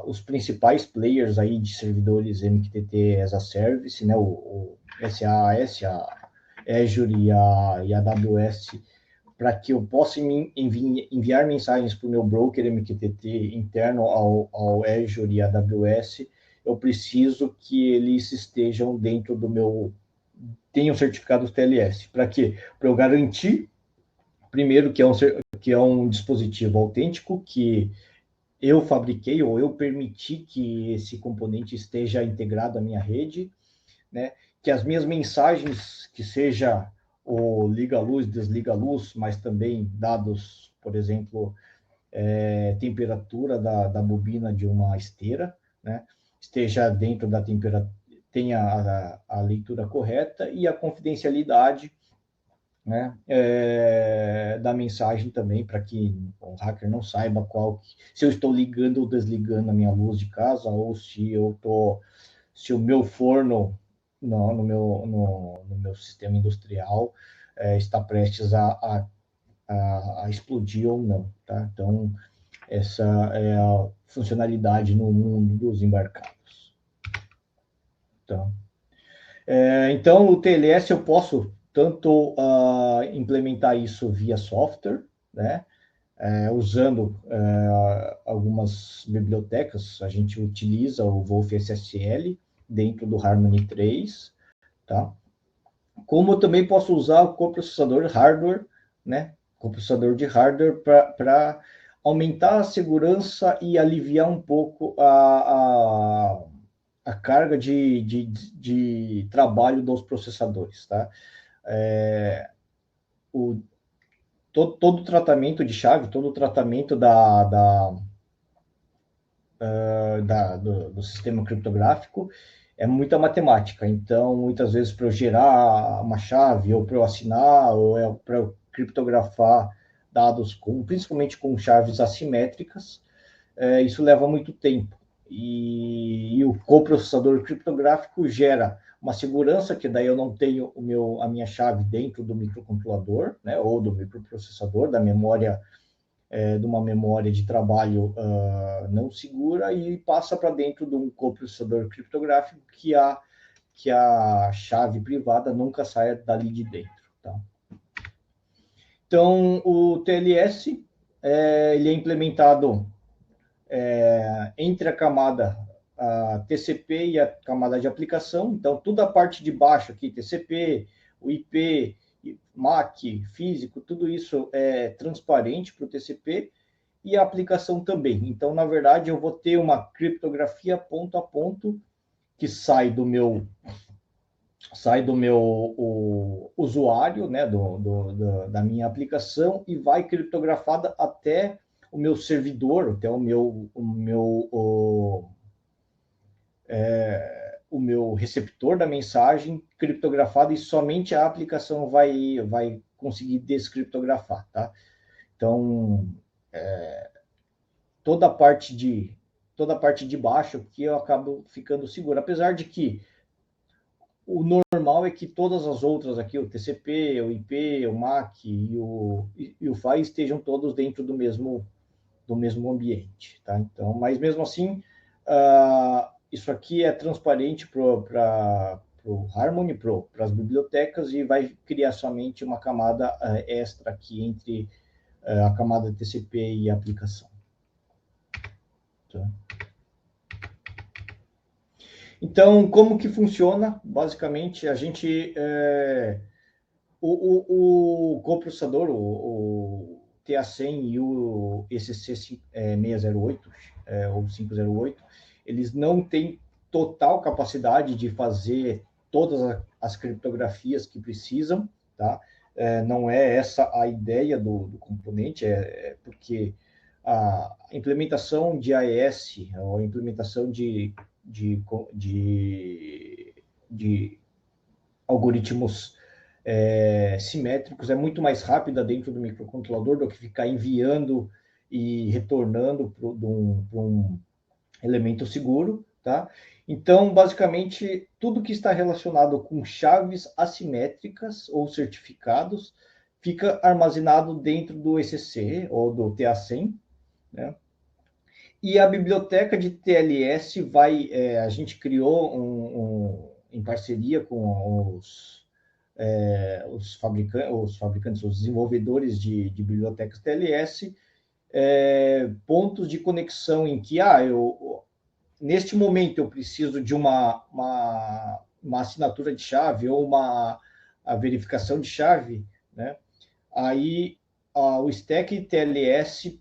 os principais players aí de servidores MQTT as a Service, né? O SaaS, a Azure e a AWS, para que eu possa enviar mensagens para o meu broker MQTT interno ao Azure e AWS, eu preciso que eles estejam dentro do meu... tenham certificados TLS. Para quê? Para eu garantir, primeiro, que é um dispositivo autêntico, que eu fabriquei ou eu permiti que esse componente esteja integrado à minha rede, né? Que as minhas mensagens, que seja o liga-luz, desliga-luz, mas também dados, por exemplo, temperatura da bobina de uma esteira, né? Esteja dentro da tenha a leitura correta e a confidencialidade, né, da mensagem também, para que o hacker não saiba se eu estou ligando ou desligando a minha luz de casa, ou se o meu forno no meu sistema industrial está prestes a explodir ou não, tá? Então, essa é a funcionalidade no mundo dos embarcados. Então, o TLS eu posso tanto implementar isso via software, né? Usando algumas bibliotecas, a gente utiliza o Wolf SSL dentro do Harmony 3, tá? Como eu também posso usar o coprocessador hardware, né? Coprocessador de hardware para aumentar a segurança e aliviar um pouco a carga de trabalho dos processadores, tá? Todo o tratamento de chave, todo o tratamento do sistema criptográfico é muita matemática. Então, muitas vezes, para eu gerar uma chave, ou para eu assinar, ou para eu criptografar dados, principalmente com chaves assimétricas, isso leva muito tempo. E o coprocessador criptográfico gera uma segurança, que daí eu não tenho a minha chave dentro do microcontrolador, né, ou do microprocessador, da memória, de uma memória de trabalho não segura, e passa para dentro de um coprocessador criptográfico que a chave privada nunca saia dali de dentro. Tá? Então, o TLS ele é implementado entre a camada TCP e a camada de aplicação. Então, toda a parte de baixo aqui, TCP, o IP, MAC, físico, tudo isso é transparente para o TCP, e a aplicação também. Então, na verdade, eu vou ter uma criptografia ponto a ponto que sai do meu usuário, né, da minha aplicação, e vai criptografada até o meu servidor, até o meu receptor da mensagem criptografado, e somente a aplicação vai conseguir descriptografar, tá? Então, toda a parte de baixo que eu acabo ficando seguro, apesar de que o normal é que todas as outras aqui, o TCP, o IP, o MAC e o PHY, estejam todos dentro do mesmo ambiente, tá? Então, mas mesmo assim, isso aqui é transparente para o Harmony, para as bibliotecas, e vai criar somente uma camada extra aqui entre a camada TCP e a aplicação. Tá? Então, como que funciona? Basicamente, a gente... o coprocessador, o TA100 e o ECC608, ou 508, eles não têm total capacidade de fazer todas as criptografias que precisam, tá? Não é essa a ideia do componente, porque a implementação de AES, ou a implementação de algoritmos simétricos é muito mais rápida dentro do microcontrolador do que ficar enviando e retornando para um elemento seguro, tá? Então, basicamente, tudo que está relacionado com chaves assimétricas ou certificados fica armazenado dentro do ECC ou do TA100, né? E a biblioteca de TLS a gente criou em parceria com os fabricantes, os desenvolvedores de bibliotecas TLS, pontos de conexão em que, neste momento eu preciso de uma assinatura de chave ou a verificação de chave, né? Aí o stack TLS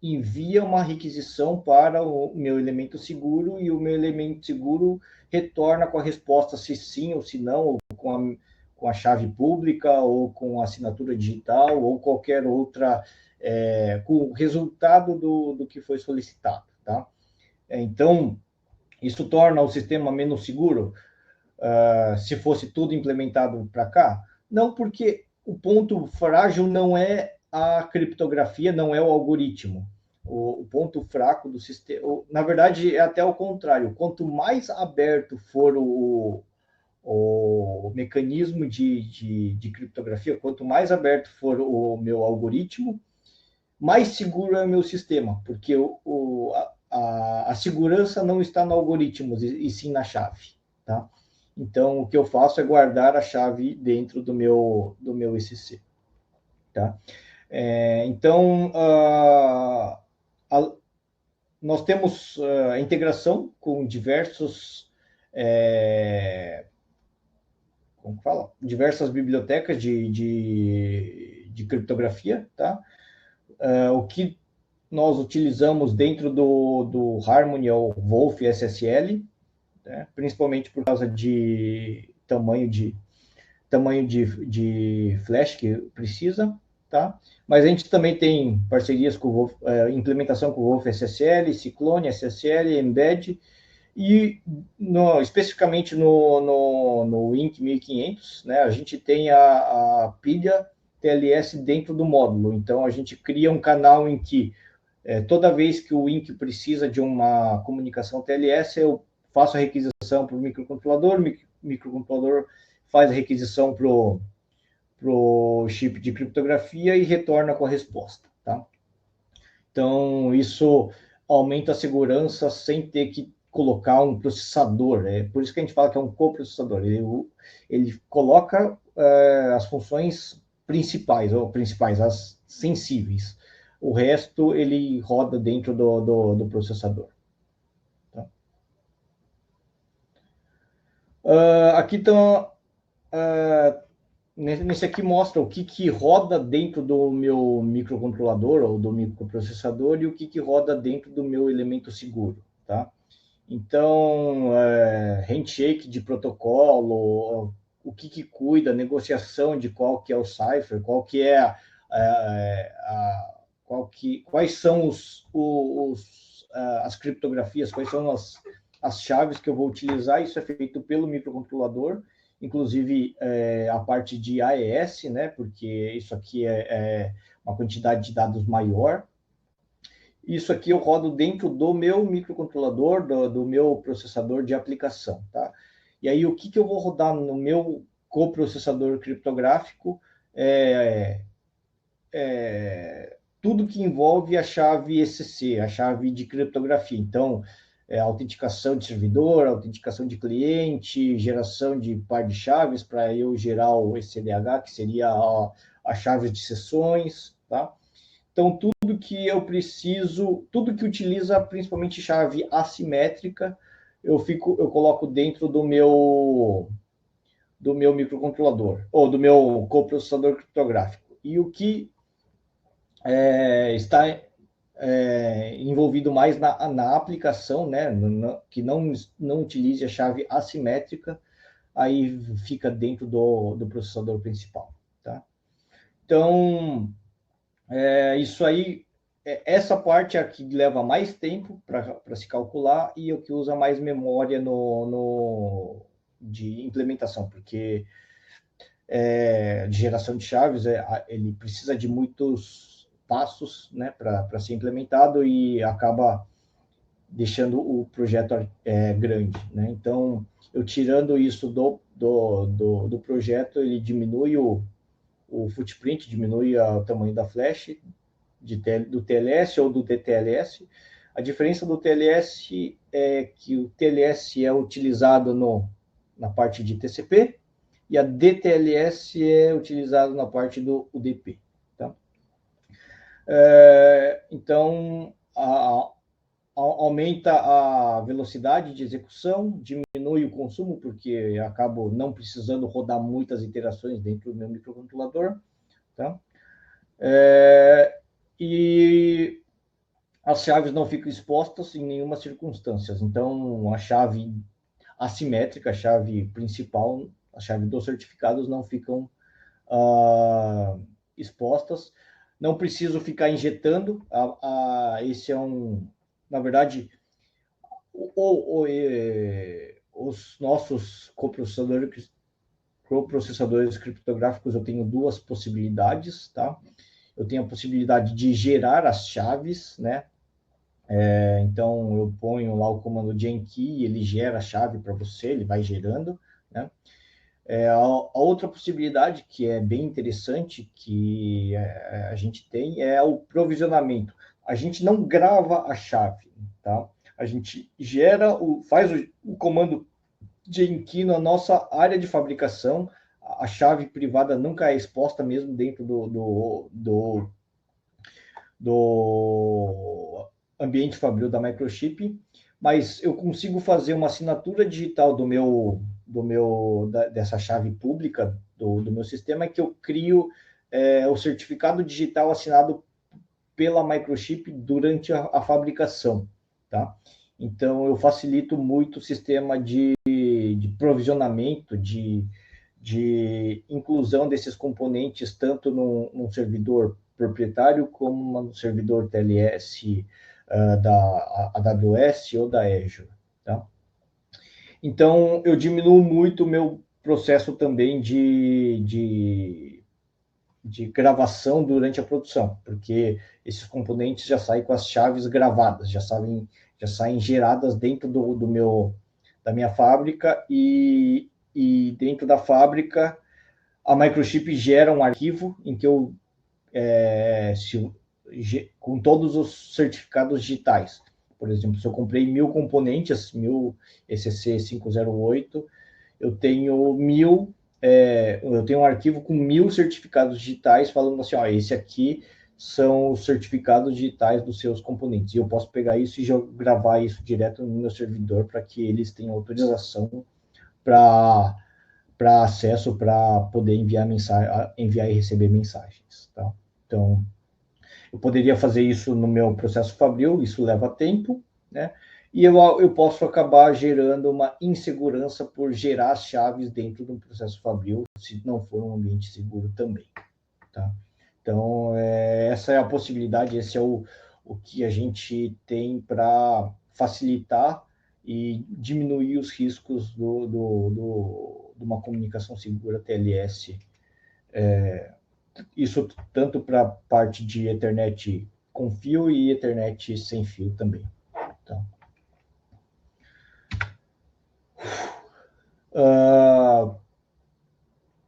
envia uma requisição para o meu elemento seguro, e o meu elemento seguro retorna com a resposta se sim ou se não, ou com a chave pública, ou com a assinatura digital, ou qualquer outra, com o resultado do que foi solicitado, tá? Então, isso torna o sistema menos seguro? se fosse tudo implementado para cá? Não, porque o ponto frágil não é a criptografia, não é o algoritmo. O ponto fraco do sistema, na verdade, é até o contrário. Quanto mais aberto for o mecanismo de criptografia, quanto mais aberto for o meu algoritmo, mais seguro é o meu sistema, porque a segurança não está no algoritmo, e sim na chave. Tá? Então, o que eu faço é guardar a chave dentro do meu ECC. Tá? Então, nós temos a integração com diversos como fala? Diversas bibliotecas de criptografia, tá? O que nós utilizamos dentro do Harmony é o Wolf SSL, né? Principalmente por causa de tamanho de flash que precisa, tá? Mas a gente também tem parcerias com o Wolf, implementação com o Wolf SSL, Cyclone SSL, Embed, e especificamente no INC 1500, né, a gente tem a pilha TLS dentro do módulo. Então, a gente cria um canal em que toda vez que o INC precisa de uma comunicação TLS, eu faço a requisição para o microcontrolador, o microcontrolador faz a requisição para o chip de criptografia e retorna com a resposta. Tá? Então, isso aumenta a segurança sem ter que colocar um processador. É por isso que a gente fala que é um coprocessador. Ele coloca as funções principais, as sensíveis. O resto, ele roda dentro do processador. Tá? Aqui estão... Nesse aqui mostra o que roda dentro do meu microcontrolador ou do microprocessador e o que roda dentro do meu elemento seguro, tá? Então, handshake de protocolo, o que cuida, negociação de qual que é o cipher, qual que é quais são as criptografias, quais são as chaves que eu vou utilizar, isso é feito pelo microcontrolador, inclusive a parte de AES, né, porque isso aqui é uma quantidade de dados maior. Isso aqui eu rodo dentro do meu microcontrolador, do meu processador de aplicação. Tá? E aí, o que eu vou rodar no meu coprocessador criptográfico tudo que envolve a chave ECC, a chave de criptografia. Então, autenticação de servidor, autenticação de cliente, geração de par de chaves para eu gerar o ECDH, que seria a chave de sessões, tá? Então, tudo que eu preciso, tudo que utiliza principalmente chave assimétrica, eu coloco dentro do meu microcontrolador, ou do meu coprocessador criptográfico. E o que está envolvido mais na aplicação, né, que não utilize a chave assimétrica, aí fica dentro do processador principal. Tá? Então, isso aí, essa parte é a que leva mais tempo para se calcular e o que usa mais memória de implementação, porque de geração de chaves, ele precisa de muitos passos, né, para ser implementado e acaba deixando o projeto grande. Né? Então, eu tirando isso do projeto, ele diminui o footprint, diminui o tamanho da flash do TLS ou do DTLS. A diferença do TLS é que o TLS é utilizado na parte de TCP e a DTLS é utilizado na parte do UDP. Tá? Então, aumenta a velocidade de execução, diminui o consumo, porque acabo não precisando rodar muitas iterações dentro do meu microcontrolador. Tá? E as chaves não ficam expostas em nenhuma circunstância. Então, a chave assimétrica, a chave principal, a chave dos certificados não ficam expostas. Não preciso ficar injetando. Esse é na verdade, o os nossos coprocessadores criptográficos, eu tenho duas possibilidades, tá? Eu tenho a possibilidade de gerar as chaves, né? Então, eu ponho lá o comando genkey, ele gera a chave para você, ele vai gerando, né? A outra possibilidade, que é bem interessante, que a gente tem, é o provisionamento. A gente não grava a chave, tá? A gente faz o comando genkey na nossa área de fabricação. A chave privada nunca é exposta mesmo dentro do ambiente fabril da Microchip, mas eu consigo fazer uma assinatura digital dessa chave pública do meu sistema, que eu crio o certificado digital assinado pela Microchip durante a fabricação, tá? Então, eu facilito muito o sistema de provisionamento, de inclusão desses componentes, tanto num servidor proprietário como no servidor TLS da AWS ou da Azure, tá? Então, eu diminuo muito o meu processo também de gravação durante a produção, porque esses componentes já saem com as chaves gravadas, já saem geradas dentro da minha fábrica, e dentro da fábrica a Microchip gera um arquivo em que com todos os certificados digitais. Por exemplo, se eu comprei 1000 componentes, 1000 ECC 508, eu tenho um arquivo com 1000 certificados digitais falando assim, ó, esse aqui são os certificados digitais dos seus componentes. E eu posso pegar isso e gravar isso direto no meu servidor para que eles tenham autorização para acesso, para poder enviar e receber mensagens, tá? Então, eu poderia fazer isso no meu processo fabril, isso leva tempo, né? E eu posso acabar gerando uma insegurança por gerar as chaves dentro de um processo fabril, se não for um ambiente seguro também, tá? Então, essa é a possibilidade, esse é o que a gente tem para facilitar e diminuir os riscos de uma comunicação segura TLS. Isso tanto para a parte de Ethernet com fio e Ethernet sem fio também. Tá?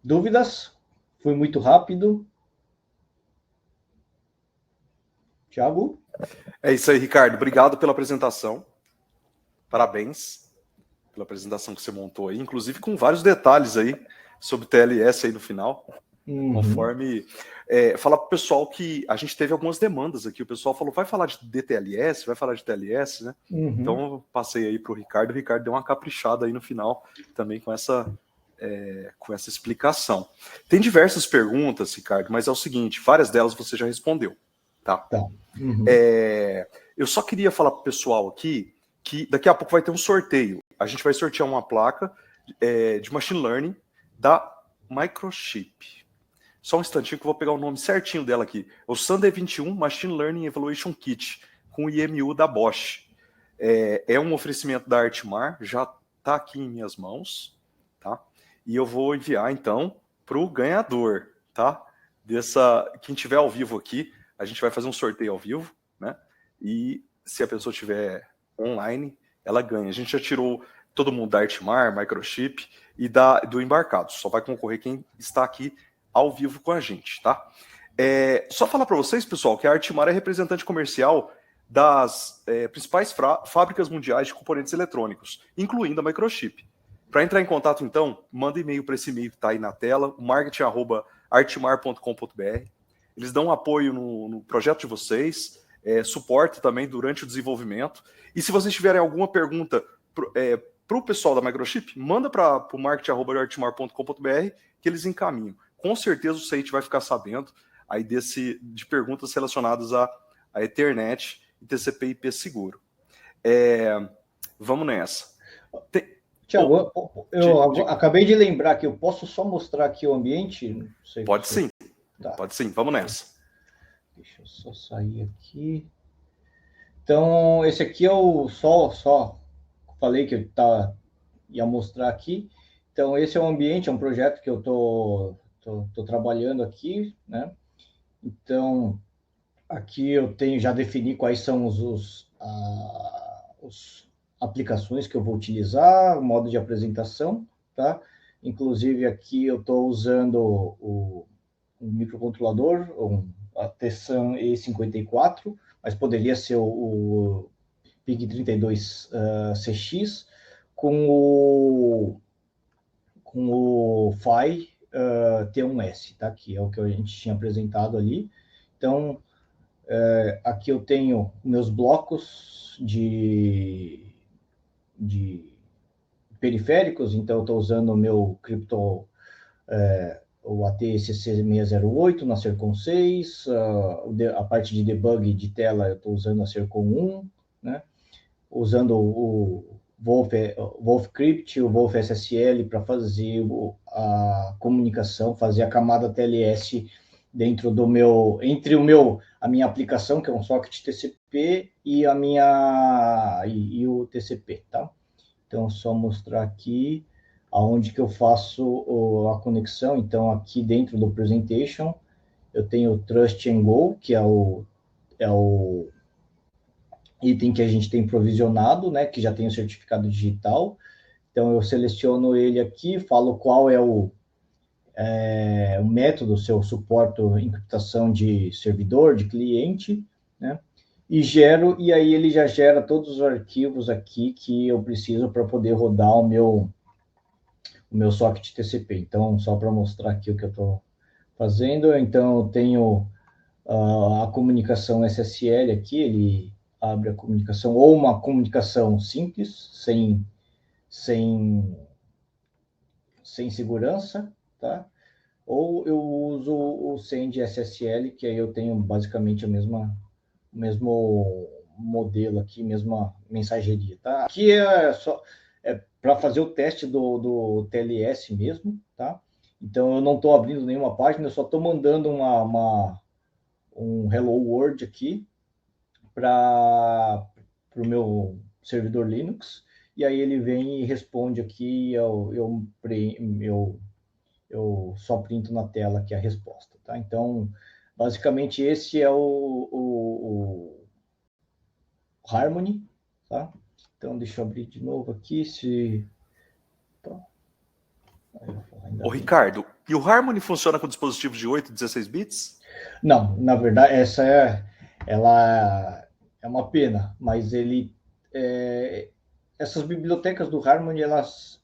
Dúvidas? Foi muito rápido. Thiago? É isso aí, Ricardo. Obrigado pela apresentação. Parabéns pela apresentação que você montou aí, inclusive com vários detalhes aí sobre TLS aí no final. Conforme... falar para o pessoal que a gente teve algumas demandas aqui. O pessoal falou, vai falar de DTLS, vai falar de TLS, né? Então eu passei aí para o Ricardo deu uma caprichada aí no final também com essa explicação. Tem diversas perguntas, Ricardo, mas é o seguinte, várias delas você já respondeu, tá? Eu só queria falar para o pessoal aqui que daqui a pouco vai ter um sorteio. A gente vai sortear uma placa de Machine Learning da Microchip. Só um instantinho que eu vou pegar o nome certinho dela aqui. O Sunday 21 Machine Learning Evaluation Kit, com o IMU da Bosch. É um oferecimento da Artmar, já está aqui em minhas mãos, tá? E eu vou enviar, então, para o ganhador, tá? Quem tiver ao vivo aqui, a gente vai fazer um sorteio ao vivo, né? E se a pessoa estiver online, ela ganha. A gente já tirou todo mundo da Artmar, Microchip e do embarcado. Só vai concorrer quem está aqui ao vivo com a gente, tá? Só falar para vocês, pessoal, que a Artmar é representante comercial das principais fábricas mundiais de componentes eletrônicos, incluindo a Microchip. Para entrar em contato, então, manda e-mail para esse e-mail que está aí na tela, marketing@artmar.com.br. Eles dão apoio no projeto de vocês, suporte também durante o desenvolvimento. E se vocês tiverem alguma pergunta para o pessoal da Microchip, manda para o marketing@artmar.com.br que eles encaminham. Com certeza o site vai ficar sabendo aí de perguntas relacionadas a Ethernet e TCP/IP seguro. Vamos nessa. Tiago, eu acabei de lembrar que eu posso só mostrar aqui o ambiente? Não sei. Pode sim. Tá. Pode sim, vamos nessa. Deixa eu só sair aqui. Então, esse aqui é só falei que tá ia mostrar aqui. Então, esse é o ambiente, é um projeto que eu tô trabalhando aqui, né? Então, aqui eu já defini quais são os aplicações que eu vou utilizar, o modo de apresentação, tá? Inclusive, aqui eu estou usando um microcontrolador, a Tessan E54, mas poderia ser o PIC32 CX com o PHY T1S, tá? Que é o que a gente tinha apresentado ali. Então, aqui eu tenho meus blocos de periféricos, então eu estou usando o meu Crypto, o ATCC608 na Sercon 6, a parte de debug de tela eu estou usando a Sercon 1, né? Usando o Wolfcrypt, o Wolf SSL para fazer a comunicação, fazer a camada TLS dentro do entre a minha aplicação, que é um socket TCP, e o TCP, tá? Então, só mostrar aqui aonde que eu faço a conexão. Então, aqui dentro do presentation, eu tenho o Trust and Go, que é o item que a gente tem provisionado, né, que já tem o certificado digital. Então, eu seleciono ele aqui, falo qual é o método, se eu suporto encriptação de servidor, de cliente, né, e aí ele já gera todos os arquivos aqui que eu preciso para poder rodar o meu socket TCP. Então, só para mostrar aqui o que eu estou fazendo, então eu tenho a comunicação SSL aqui, ele abre a comunicação, ou uma comunicação simples, sem segurança, tá? Ou eu uso o send SSL, que aí eu tenho basicamente o mesmo modelo aqui, mesma mensageria, tá? Aqui é só para fazer o teste do TLS mesmo, tá? Então eu não estou abrindo nenhuma página, eu só estou mandando um Hello World aqui para o meu servidor Linux, e aí ele vem e responde aqui, eu só printo na tela aqui a resposta, tá? Então, basicamente esse é o Harmony, tá? Então, deixa eu abrir de novo aqui, Ô, Ricardo, e o Harmony funciona com dispositivos de 8 e 16 bits? Não, na verdade, ela é uma pena, mas essas bibliotecas do Harmony, elas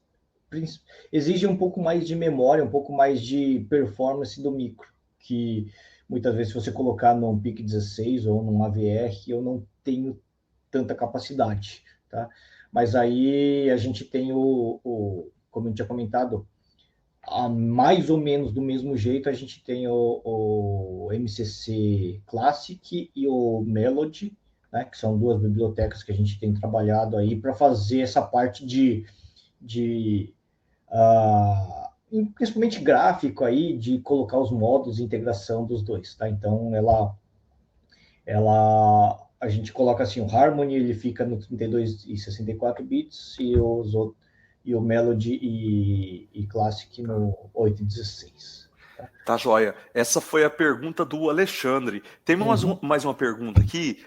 exigem um pouco mais de memória, um pouco mais de performance do micro, que muitas vezes se você colocar num PIC16 ou num AVR, eu não tenho tanta capacidade, tá? Mas aí a gente tem como eu tinha comentado, mais ou menos do mesmo jeito, a gente tem o MCC Classic e o Melody, né, que são duas bibliotecas que a gente tem trabalhado aí para fazer essa parte principalmente gráfico aí, de colocar os modos de integração dos dois, tá? Então, a gente coloca assim, o Harmony, ele fica no 32 e 64 bits, e o Melody e Classic no 8 e 16. Tá, joia. Essa foi a pergunta do Alexandre. Tem mais uma pergunta aqui,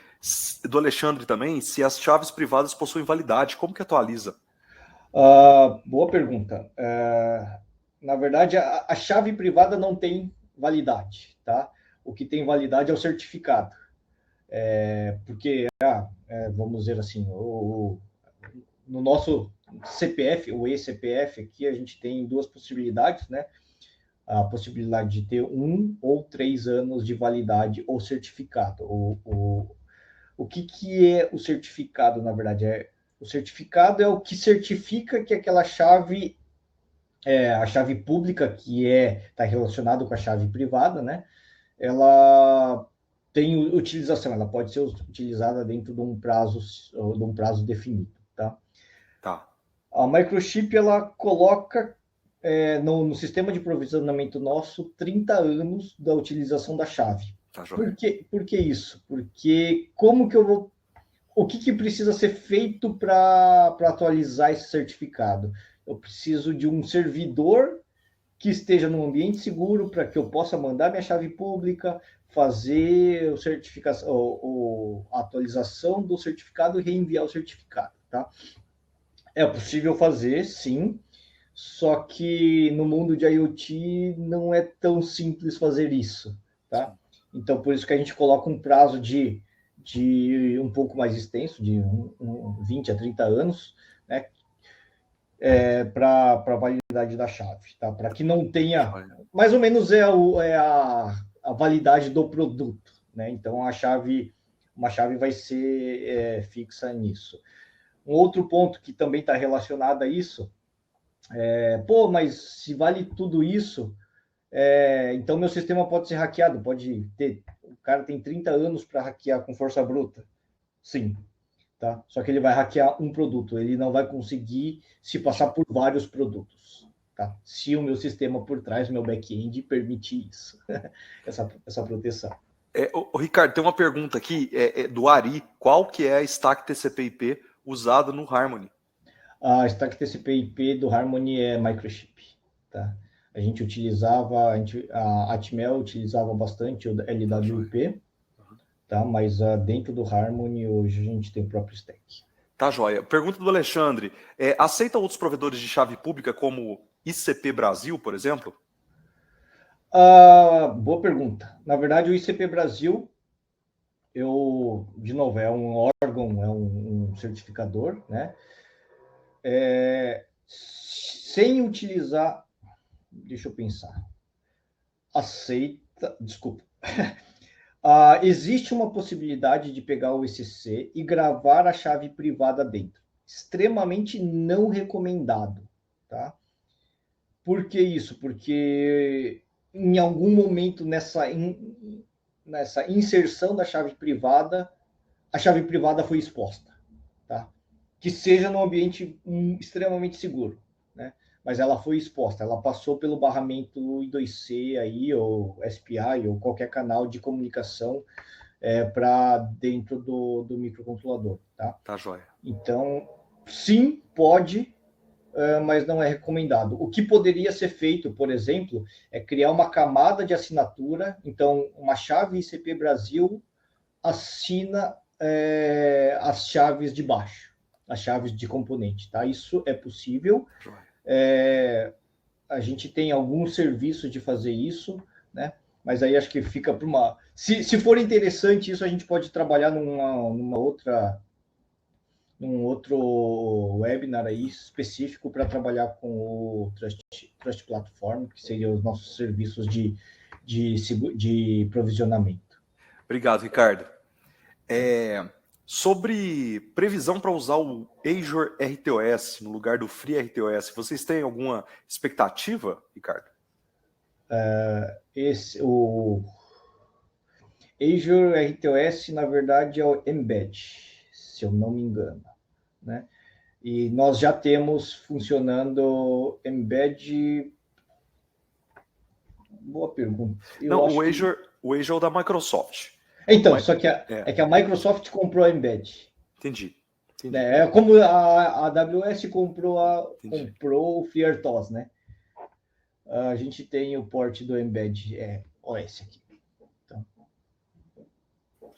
do Alexandre também, se as chaves privadas possuem validade, como que atualiza? Boa pergunta. Na verdade, a chave privada não tem validade, tá? O que tem validade é o certificado. Porque, vamos dizer assim, no nosso CPF, o eCPF aqui, a gente tem duas possibilidades, né? A possibilidade de ter 1 ou 3 anos de validade ou certificado. O que é o certificado, na verdade? O certificado é o que certifica que aquela chave, a chave pública, que está relacionado com a chave privada, né? Ela tem utilização, ela pode ser utilizada dentro de um prazo definido, tá? Tá. A Microchip, ela coloca no sistema de provisionamento nosso 30 anos da utilização da chave. Tá, por que isso? Porque como que eu vou... O que precisa ser feito para atualizar esse certificado? Eu preciso de um servidor que esteja num ambiente seguro para que eu possa mandar minha chave pública, fazer a atualização do certificado e reenviar o certificado, tá? É possível fazer, sim, só que no mundo de IoT não é tão simples fazer isso, tá? Então, por isso que a gente coloca um prazo de um pouco mais extenso, de 20 a 30 anos, né? Para a validade da chave, tá? Para que não tenha, mais ou menos a validade do produto, né? Então, uma chave vai ser fixa nisso. Um outro ponto que também está relacionado a isso mas se vale tudo isso, então meu sistema pode ser hackeado, o cara tem 30 anos para hackear com força bruta. Sim, tá? Só que ele vai hackear um produto, ele não vai conseguir se passar por vários produtos, tá? Se o meu sistema por trás, meu back-end, permitir isso, essa proteção. Ricardo, tem uma pergunta aqui do Ari. Qual que é a stack TCP/IP usada no Harmony? A stack TCP/IP do Harmony é microchip, tá? A Atmel utilizava bastante o LWP, tá? Mas dentro do Harmony hoje a gente tem o próprio stack. Tá, joia. Pergunta do Alexandre. Aceita outros provedores de chave pública como ICP Brasil, por exemplo? Boa pergunta. Na verdade, o ICP Brasil, de novo, é um órgão, é um certificador, né? Sem utilizar, deixa eu pensar, desculpa. Existe uma possibilidade de pegar o ECC e gravar a chave privada dentro. Extremamente não recomendado, tá? Por que isso? Porque em algum momento nessa inserção da chave privada, a chave privada foi exposta, tá? Que seja num ambiente extremamente seguro, né? Mas ela foi exposta, ela passou pelo barramento I2C aí, ou SPI, ou qualquer canal de comunicação para dentro do microcontrolador, tá? Tá, joia. Então, sim, pode, mas não é recomendado. O que poderia ser feito, por exemplo, é criar uma camada de assinatura. Então, uma chave ICP Brasil assina as chaves de baixo, as chaves de componente, tá? Isso é possível. A gente tem alguns serviços de fazer isso, né? Mas aí acho que fica para uma... Se for interessante isso, a gente pode trabalhar num outro webinar aí específico para trabalhar com o Trust Platform, que seriam os nossos serviços de provisionamento. Obrigado, Ricardo. Sobre previsão para usar o Azure RTOS no lugar do FreeRTOS, vocês têm alguma expectativa, Ricardo? O Azure RTOS, na verdade, é o Embed, se eu não me engano, né? E nós já temos funcionando Embed. Boa pergunta. Não, o Azure é o da Microsoft. Então, só que que a Microsoft comprou a Embed. Entendi. É como a AWS comprou o FreeRTOS, né? A gente tem o port do Embed OS aqui. Então.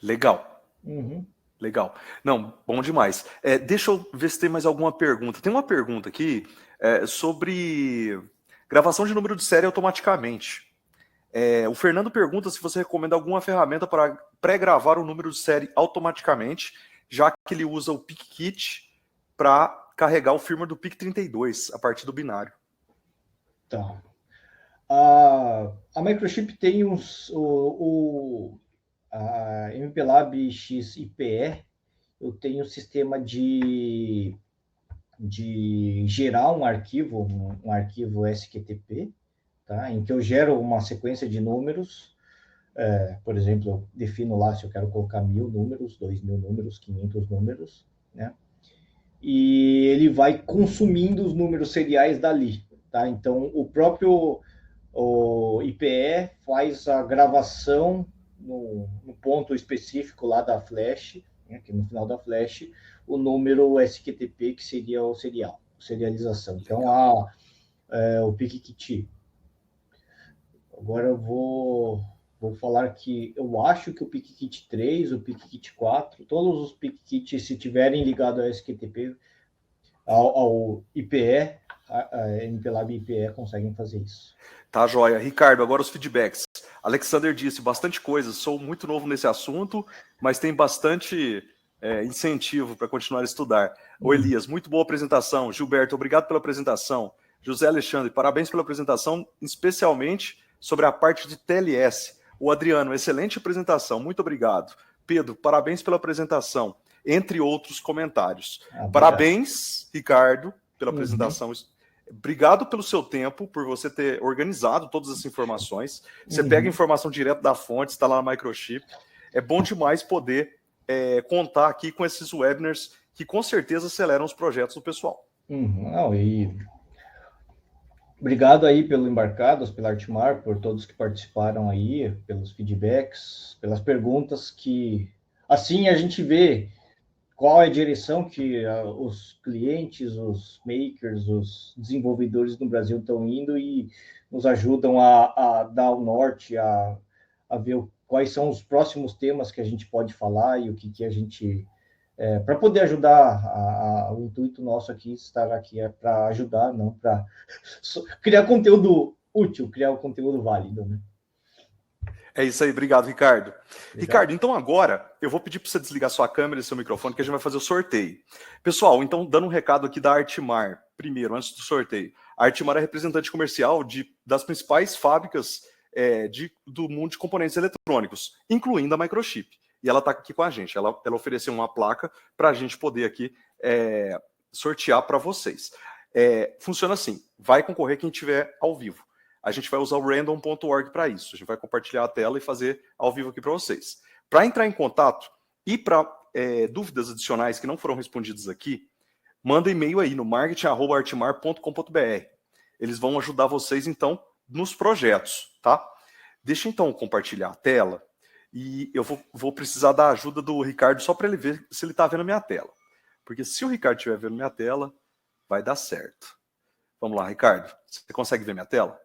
Legal. Uhum. Legal. Não, bom demais. Deixa eu ver se tem mais alguma pergunta. Tem uma pergunta aqui sobre gravação de número de série automaticamente. O Fernando pergunta se você recomenda alguma ferramenta para pré-gravar o número de série automaticamente, já que ele usa o PicKit para carregar o firmware do PIC32 a partir do binário. Tá. A Microchip tem a MPLAB XIPE. Eu tenho um sistema de gerar um arquivo SQTP, tá? Em que eu gero uma sequência de números. Por exemplo, eu defino lá se eu quero colocar 1.000 números, 2.000 números, 500 números, né? E ele vai consumindo os números seriais dali, tá? Então, o próprio IPE faz a gravação no ponto específico lá da flash, né, que no final da flash, o número SQTP, que seria o serial. serialização. Então, o PicKit. Agora eu vou falar que eu acho que o PicKit 3, o PicKit 4, todos os PicKits, se tiverem ligado ao SQTP, ao IPE, a MPLAB IPE conseguem fazer isso. Tá, joia. Ricardo, agora os feedbacks. Alexander disse bastante coisa, sou muito novo nesse assunto, mas tem bastante incentivo para continuar a estudar. O Elias, muito boa apresentação. Gilberto, obrigado pela apresentação. José Alexandre, parabéns pela apresentação, especialmente sobre a parte de TLS. O Adriano, excelente apresentação, muito obrigado. Pedro, parabéns pela apresentação, entre outros comentários. Parabéns, Ricardo, pela apresentação. Obrigado pelo seu tempo, por você ter organizado todas as informações. Você pega informação direto da fonte, está lá na Microchip. É bom demais poder contar aqui com esses webinars que com certeza aceleram os projetos do pessoal. Obrigado aí pelo Embarcados, pela Artmar, por todos que participaram aí, pelos feedbacks, pelas perguntas que, assim, a gente vê qual é a direção que os clientes, os makers, os desenvolvedores no Brasil estão indo e nos ajudam a dar o norte, a ver quais são os próximos temas que a gente pode falar e o que a gente... para poder ajudar, o intuito nosso aqui, estar aqui é para ajudar, não para criar conteúdo útil, criar um conteúdo válido, né? É isso aí, obrigado, Ricardo. Ricardo, então agora eu vou pedir para você desligar sua câmera e seu microfone, que a gente vai fazer o sorteio. Pessoal, então dando um recado aqui da Artmar, primeiro, antes do sorteio. A Artmar é representante comercial das principais fábricas do mundo de componentes eletrônicos, incluindo a Microchip. E ela está aqui com a gente. Ela ofereceu uma placa para a gente poder aqui sortear para vocês. Funciona assim, vai concorrer quem estiver ao vivo. A gente vai usar o random.org para isso. A gente vai compartilhar a tela e fazer ao vivo aqui para vocês. Para entrar em contato e para dúvidas adicionais que não foram respondidas aqui, manda e-mail aí no marketing@artmar.com.br. Eles vão ajudar vocês, então, nos projetos, tá? Deixa, então, eu compartilhar a tela e eu vou precisar da ajuda do Ricardo só para ele ver se ele está vendo a minha tela. Porque se o Ricardo estiver vendo minha tela, vai dar certo. Vamos lá, Ricardo. Você consegue ver minha tela?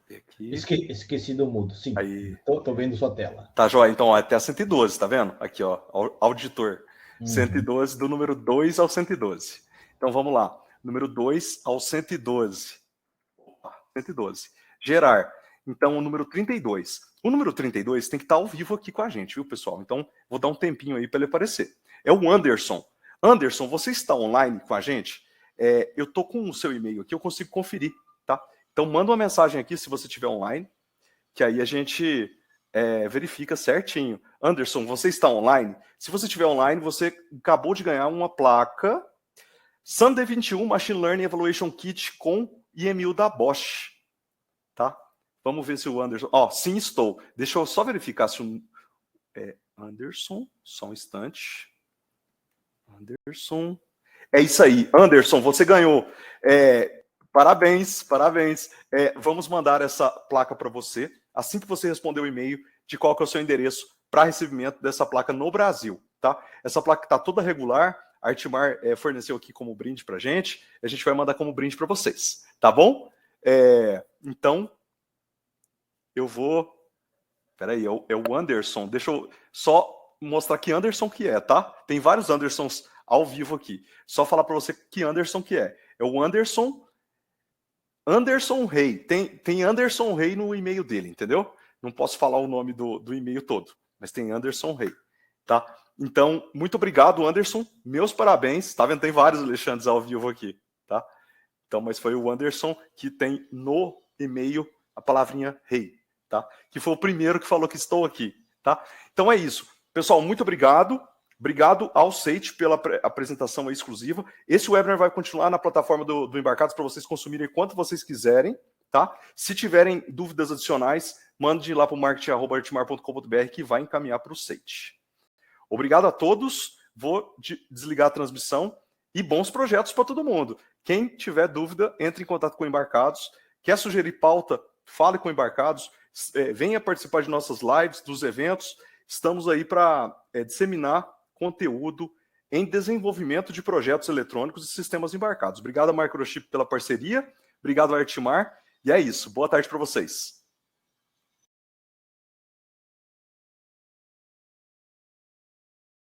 Aqui. Esqueci do mudo, sim. Aí. Tô vendo sua tela. Tá, joia. Então, até a 112, tá vendo? Aqui, ó, auditor. 112, do número 2 ao 112. Então, vamos lá. Número 2 ao 112. Opa, 112. Gerar. Então, o número 32. O número 32 tem que estar ao vivo aqui com a gente, viu, pessoal? Então, vou dar um tempinho aí para ele aparecer. É o Anderson. Anderson, você está online com a gente? Eu tô com o seu e-mail aqui, eu consigo conferir, tá? Então, manda uma mensagem aqui se você estiver online, que aí a gente verifica certinho. Anderson, você está online? Se você estiver online, você acabou de ganhar uma placa SunD 21 Machine Learning Evaluation Kit com IMU da Bosch. Tá? Vamos ver se o Anderson... sim, estou. Deixa eu só verificar se o... Anderson, só um instante. Anderson... É isso aí. Anderson, você ganhou... Parabéns, parabéns. Vamos mandar essa placa para você, assim que você responder o e-mail de qual que é o seu endereço para recebimento dessa placa no Brasil, tá? Essa placa está toda regular, a Artmar forneceu aqui como brinde para a gente vai mandar como brinde para vocês, tá bom? Então, eu vou... Peraí, é o Anderson, deixa eu só mostrar que Anderson que é, tá? Tem vários Andersons ao vivo aqui. Só falar para você que Anderson que é. É o Anderson Rey. Tem Anderson Rey no e-mail dele, entendeu? Não posso falar o nome do e-mail todo, mas tem Anderson Rey, tá? Então, muito obrigado, Anderson. Meus parabéns. Tá vendo? Tem vários Alexandres ao vivo aqui, tá? Então, mas foi o Anderson que tem no e-mail a palavrinha Rey, tá? Que foi o primeiro que falou que estou aqui, tá? Então é isso. Pessoal, muito obrigado. Obrigado ao Seite pela apresentação exclusiva. Esse webinar vai continuar na plataforma do Embarcados para vocês consumirem quanto vocês quiserem, tá? Se tiverem dúvidas adicionais, mande lá para o marketing@artmar.com.br que vai encaminhar para o Seite. Obrigado a todos. Vou desligar a transmissão e bons projetos para todo mundo. Quem tiver dúvida, entre em contato com o Embarcados. Quer sugerir pauta? Fale com o Embarcados. Venha participar de nossas lives, dos eventos. Estamos aí para disseminar conteúdo em desenvolvimento de projetos eletrônicos e sistemas embarcados. Obrigado a Microchip pela parceria, obrigado a Artimar, e é isso. Boa tarde para vocês.